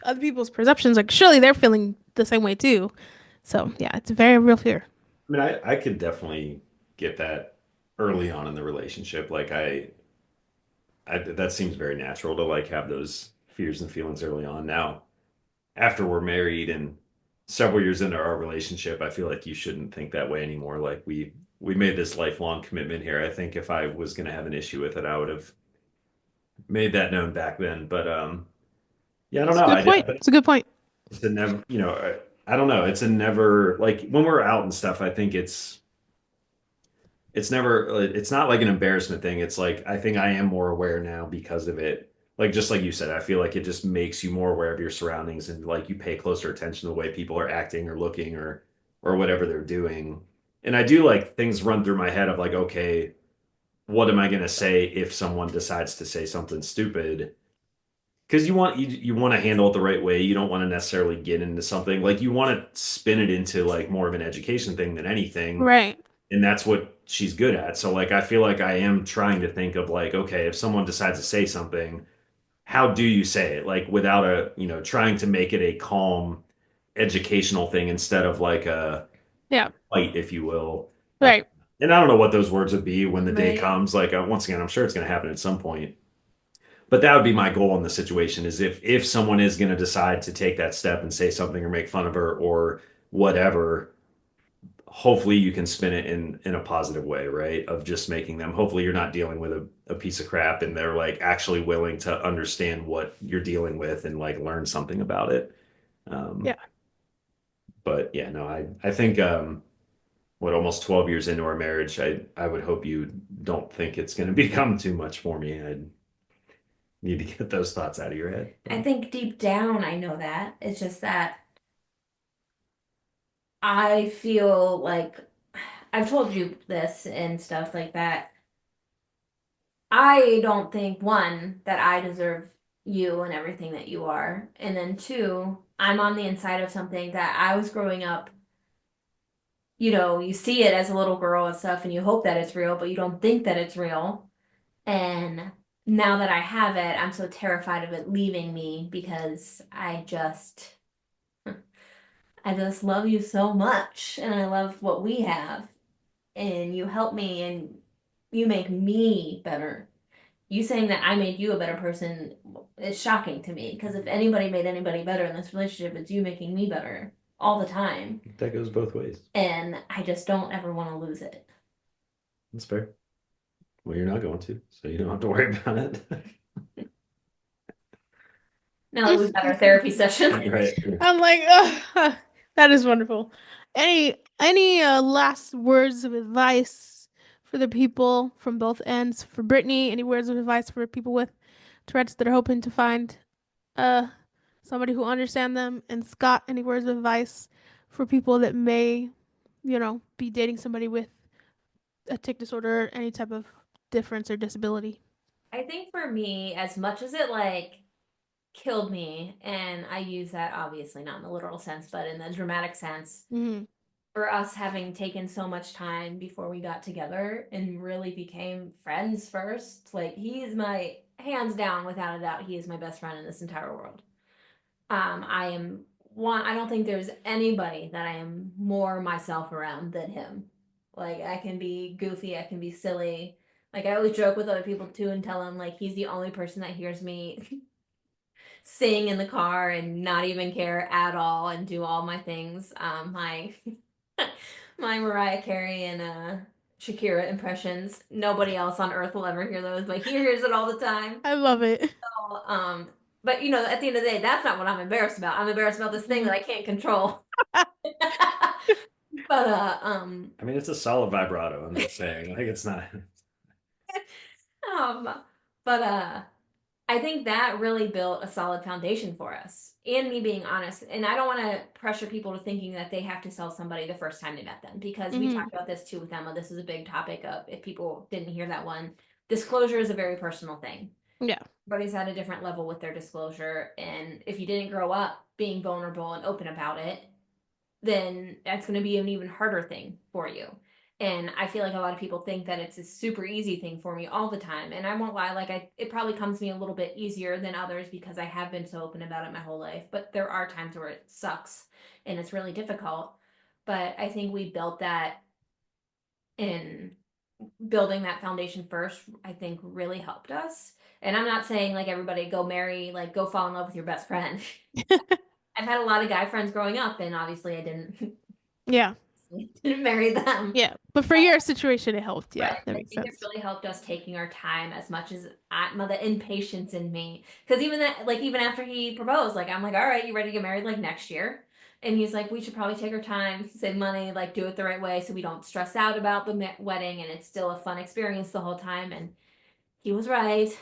S2: other people's perceptions. Like surely they're feeling the same way too. So yeah, it's a very real fear.
S3: I mean, I could definitely get that early on in the relationship. Like that seems very natural to like have those fears and feelings early on. Now, after we're married and several years into our relationship, I feel like you shouldn't think that way anymore. Like we made this lifelong commitment here. I think if I was going to have an issue with it, I would have made that known back then. But yeah, I don't
S2: It's a
S3: know.
S2: good point. It's a good point.
S3: It's a never, I don't know. It's a never like when we're out and stuff. I think it's never it's not like an embarrassment thing. It's like I think I am more aware now because of it. Like just like you said, I feel like it just makes you more aware of your surroundings and like you pay closer attention to the way people are acting or looking or whatever they're doing. And I do like things run through my head of like, okay, what am I gonna say if someone decides to say something stupid? Because you want to handle it the right way. You don't want to necessarily get into something like you want to spin it into like more of an education thing than anything,
S2: Right.
S3: and that's what she's good at. So like I feel like I am trying to think of like, okay, if someone decides to say something, how do you say it? Like without trying to make it a calm educational thing instead of like a
S2: Yeah.
S3: fight, if you will. Uh,
S2: Right.
S3: and I don't know what those words would be when the day
S1: right.
S3: comes. Like once again, I'm sure it's going to happen at some point. But that would be my goal in the situation is if someone is going to decide to take that step and say something or make fun of her or whatever, hopefully you can spin it in a positive way, right? Of just making them hopefully you're not dealing with a piece of crap and they're like actually willing to understand what you're dealing with and like learn something about it.
S2: Yeah.
S3: Um, but yeah, no, I think what almost 12 years into our marriage, I would hope you don't think it's going to become too much for me. I need to get those thoughts out of your head.
S1: I think deep down I know that. It's just that I feel like I've told you this and stuff like that. I don't think one that I deserve you and everything that you are. And then two, I'm on the inside of something that I was growing up. you see it as a little girl and stuff and you hope that it's real, but you don't think that it's real. And now that I have it, I'm so terrified of it leaving me because I just love you so much and I love what we have. And you help me and you make me better. You saying that I made you a better person is shocking to me because if anybody made anybody better in this relationship, it's you making me better all the time.
S3: That goes both ways.
S1: And I just don't ever want to lose it.
S3: That's fair. Well, you're not going to, so you don't have to worry about it.
S1: Now that we've had our therapy session.
S3: Right.
S2: I'm like, that is wonderful. Any last words of advice for the people from both ends? For Brittany, any words of advice for people with Tourette's that are hoping to find uh somebody who understand them? And Scott, any words of advice for people that may, be dating somebody with a tic disorder, any type of difference or disability?
S1: I think for me, as much as it like killed me, and I use that obviously not in the literal sense, but in the dramatic sense,
S2: Mm-hmm.
S1: for us having taken so much time before we got together and really became friends first, like he is my hands down, without a doubt, he is my best friend in this entire world. I am one, I don't think there's anybody that I am more myself around than him. Like I can be goofy, I can be silly. Like I always joke with other people too and tell them like he's the only person that hears me sing in the car and not even care at all and do all my things. My my Mariah Carey and Shakira impressions. Nobody else on earth will ever hear those, but he hears it all the time.
S2: I love it.
S1: So, but at the end of the day, that's not what I'm embarrassed about. I'm embarrassed about this thing that I can't control. But
S3: I mean, it's a solid vibrato. I'm just saying, like, it's not.
S1: um, but I think that really built a solid foundation for us. And me being honest, and I don't want to pressure people to thinking that they have to sell somebody the first time they met them because we talked about this too with Emma. This is a big topic of if people didn't hear that one. Disclosure is a very personal thing.
S2: Yeah.
S1: Everybody's at a different level with their disclosure, and if you didn't grow up being vulnerable and open about it, then that's going to be an even harder thing for you. And I feel like a lot of people think that it's a super easy thing for me all the time. And I won't lie, like it probably comes to me a little bit easier than others because I have been so open about it my whole life. But there are times where it sucks and it's really difficult. But I think we built that in building that foundation first, I think really helped us. And I'm not saying like everybody go marry, like go fall in love with your best friend. I've had a lot of guy friends growing up, and obviously I didn't
S2: Yeah.
S1: didn't marry them.
S2: Yeah. But for your situation, it helped. Yeah.
S1: But
S2: That
S1: I
S2: makes
S1: think it
S2: sense.
S1: really helped us taking our time as much as the impatience in me. Because even that, like even after he proposed, like I'm like, all right, you ready to get married like next year? And he's like, we should probably take our time, save money, like do it the right way, so we don't stress out about the wedding, and it's still a fun experience the whole time. And he was right.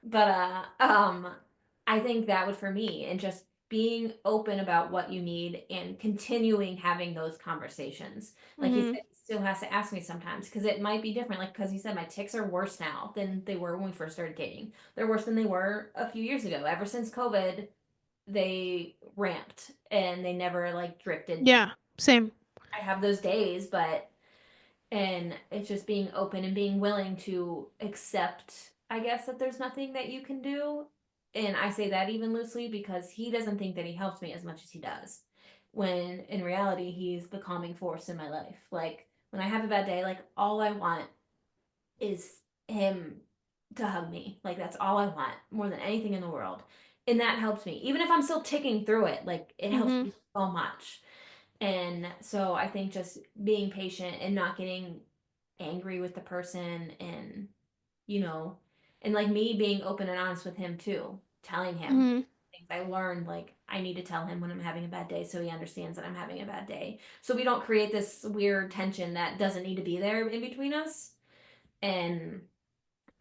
S1: But I think that would for me and just being open about what you need and continuing having those conversations. Like he said, he still has to ask me sometimes because it might be different. Like because he said my tics are worse now than they were when we first started dating. They're worse than they were a few years ago. Ever since COVID, they ramped and they never like drifted.
S2: Yeah. Same.
S1: I have those days, but and it's just being open and being willing to accept, I guess, that there's nothing that you can do. And I say that even loosely because he doesn't think that he helps me as much as he does. When in reality, he's the calming force in my life. Like when I have a bad day, like all I want is him to hug me. Like that's all I want more than anything in the world. And that helps me. Even if I'm still ticking through it, like it helps me so much. And so I think just being patient and not getting angry with the person and, you know, and like me being open and honest with him too, telling him things I learned, like I need to tell him when I'm having a bad day so he understands that I'm having a bad day. So we don't create this weird tension that doesn't need to be there in between us. And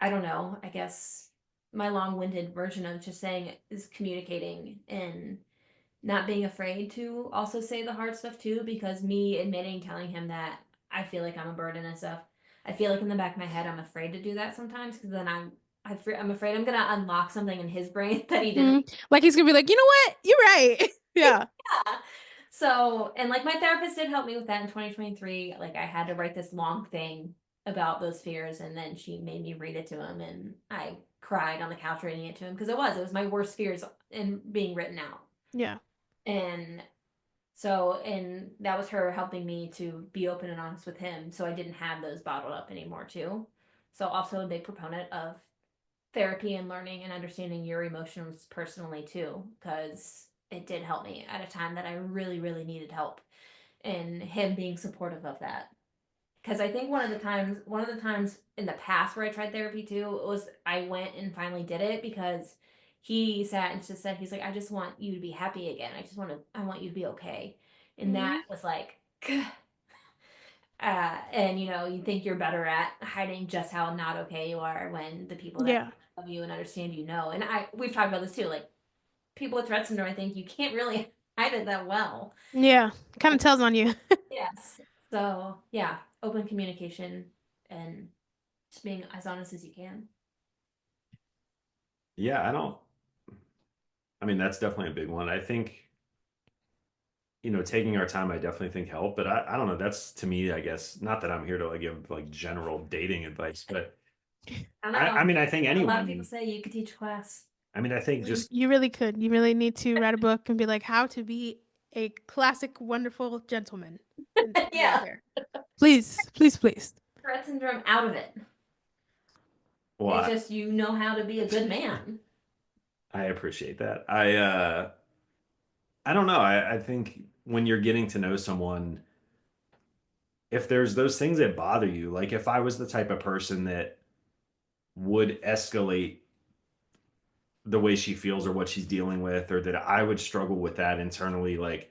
S1: I don't know, I guess my long-winded version of just saying is communicating and not being afraid to also say the hard stuff too, because me admitting, telling him that I feel like I'm a burden and stuff. I feel like in the back of my head, I'm afraid to do that sometimes because then I'm afraid I'm gonna unlock something in his brain that he didn't.
S2: Like he's gonna be like, you know what? You're right. Yeah.
S1: Yeah. So, and like my therapist did help me with that in 2023. Like I had to write this long thing about those fears, and then she made me read it to him, and I cried on the couch reading it to him because it was my worst fears in being written out.
S2: Yeah.
S1: And so, and that was her helping me to be open and honest with him, so I didn't have those bottled up anymore too. So also a big proponent of therapy and learning and understanding your emotions personally too, because it did help me at a time that I really, really needed help, and him being supportive of that. Because I think one of the times in the past where I tried therapy too was I went and finally did it because he sat and just said, he's like, I just want you to be happy again. I want you to be okay. And that
S2: Hmm.
S1: was like, and you think you're better at hiding just how not okay you are when the people that
S2: Yeah.
S1: love you and understand you know. And we've talked about this too. Like people with Tourette syndrome, I think you can't really hide it that well.
S2: Yeah. Kind of tells on you.
S1: Yes. So yeah, open communication and just being as honest as you can.
S3: Yeah, I mean, that's definitely a big one. I think, taking our time, I definitely think help, but I don't know. That's to me, I guess, not that I'm here to like give like general dating advice, but
S1: I don't
S3: I
S1: know.
S3: mean, I think
S1: A lot of people
S3: anyone,
S1: say you could teach a class.
S3: I mean, I think
S2: You,
S3: just,
S2: you really could. You really need to write a book and be like, how to be a classic, wonderful gentleman and put it out
S1: Yeah.
S2: there. Please, please, please.
S1: Tourette syndrome out of it.
S3: well,
S1: It's just you know how to be a good man.
S3: I appreciate that. I don't know. I think when you're getting to know someone, if there's those things that bother you, like if I was the type of person that would escalate the way she feels or what she's dealing with, or that I would struggle with that internally, like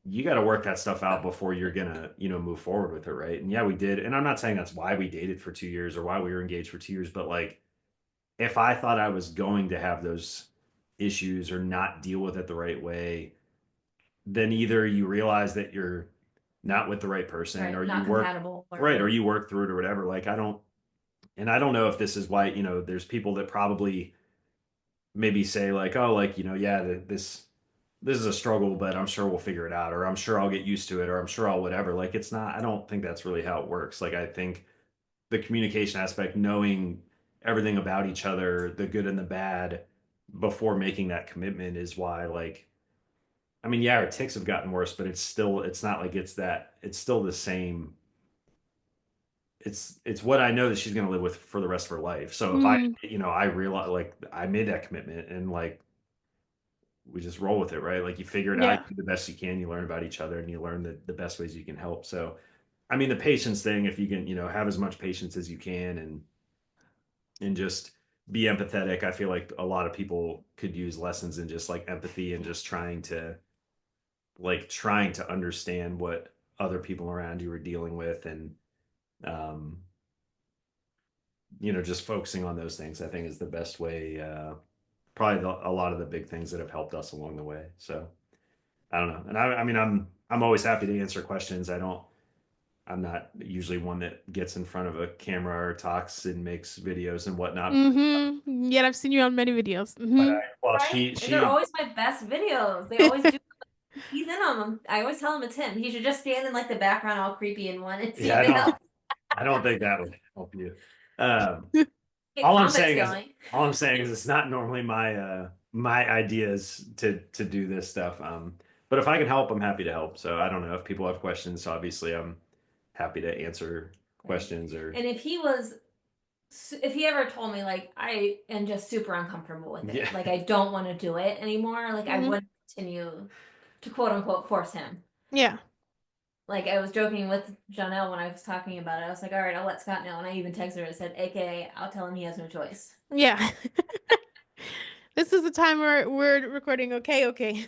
S3: you got to work that stuff out before you're gonna, move forward with it, right? And yeah, we did. And I'm not saying that's why we dated for 2 years or why we were engaged for 2 years, but like if I thought I was going to have those issues or not deal with it the right way, then either you realize that you're not with the right person,
S1: Right.
S3: or you
S1: Not
S3: work
S1: compatible
S3: right, or
S1: or
S3: you work through it or whatever. Like I don't know if this is why, there's people that probably maybe say like, oh, like, yeah, this is a struggle, but I'm sure we'll figure it out, or I'm sure I'll get used to it, or I'm sure I'll whatever. Like it's not, I don't think that's really how it works. Like I think the communication aspect, knowing everything about each other, the good and the bad, before making that commitment is why, like, I mean, yeah, our ticks have gotten worse, but it's not like it's still the same. It's what I know that she's going to live with for the rest of her life. So if
S2: Mm,
S3: I realize, like, I made that commitment, and like we just roll with it, right? Like you figure it out,
S2: yeah.
S3: you do the best you can, you learn about each other, and you learn the best ways you can help. So I mean, the patience thing, if you can, have as much patience as you can, and just be empathetic. I feel like a lot of people could use lessons in just like empathy and just trying to understand what other people around you are dealing with, and um just focusing on those things, I think, is the best way. Probably a lot of the big things that have helped us along the way. So I don't know. And I mean, I'm always happy to answer questions. I'm not usually one that gets in front of a camera or talks and makes videos and whatnot.
S2: Mm-hmm. Yet I've seen you on many videos.
S3: But
S2: Mm-hmm.
S3: well,
S1: right. They're always my best videos. They always do. He's in on them. I always tell him it's him. He should just stand in like the background, all creepy and one, and see
S3: yeah,
S1: if it helps.
S3: I don't think that would help you. Um,
S1: Get
S3: all I'm
S1: comics
S3: saying is,
S1: going.
S3: it's not normally my ideas to do this stuff. But if I can help, I'm happy to help. So I don't know if people have questions. Obviously, I'm happy to answer
S1: Right.
S3: questions or
S1: And if he ever told me like I am just super uncomfortable with
S3: yeah,
S1: it, like I don't want to do it anymore, like I
S2: Hmm.
S1: wouldn't continue to quote unquote force him.
S2: Yeah.
S1: Like I was joking with Jhonelle when I was talking about it. I was like, all right, I'll let Scott know. And I even texted her and said, AKA, I'll tell him he has no choice.
S2: Yeah. This is the time we're recording. Okay, okay.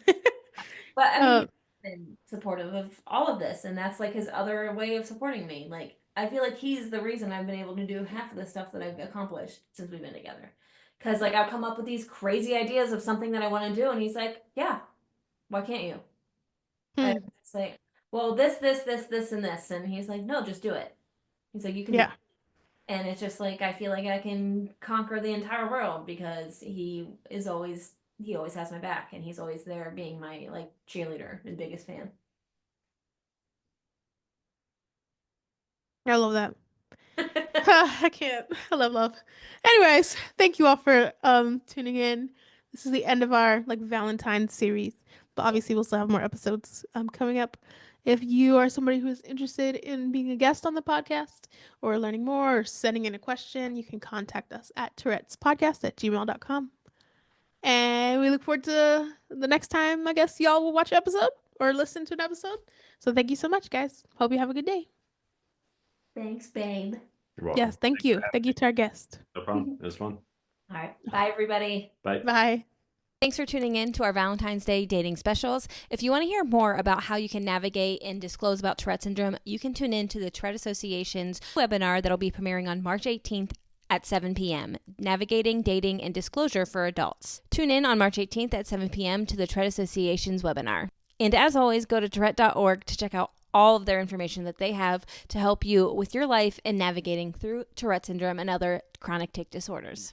S1: But I mean,
S2: uh,
S1: he's been supportive of all of this, and that's like his other way of supporting me. Like I feel like he's the reason I've been able to do half of the stuff that I've accomplished since we've been together. Because like I'll come up with these crazy ideas of something that I want to do, and he's like, "Yeah, why can't you?" And
S2: hmm.
S1: it's like, "Well, this, and this," and he's like, "No, just do it." He's like, "You can do."
S2: Yeah.
S1: And it's just like I feel like I can conquer the entire world because he is always he always has my back, and he's always there being my like cheerleader and biggest fan.
S2: I love that. I can't. I love. Anyways, thank you all for tuning in. This is the end of our like Valentine series, but obviously we'll still have more episodes coming up. If you are somebody who is interested in being a guest on the podcast or learning more or sending in a question, you can contact us at tourettespodcast@gmail.com. And we look forward to the next time I guess y'all will watch an episode or listen to an episode. So thank you so much, guys. Hope you have a good day.
S1: Thanks, babe.
S3: You're welcome.
S2: Yes, thank you. Thank you to our guest.
S3: No problem. It was fun.
S1: All right. Bye, everybody.
S3: Bye.
S2: Bye.
S4: Thanks for tuning in to our Valentine's Day dating specials. If you want to hear more about how you can navigate and disclose about Tourette syndrome, you can tune in to the Tourette Association's webinar that'll be premiering on March 18th at 7 p.m. Navigating, Dating, and Disclosure for Adults. Tune in on March 18th at 7 p.m. to the Tourette Association's webinar. And as always, go to Tourette.org to check out all of their information that they have to help you with your life and navigating through Tourette syndrome and other chronic tic disorders.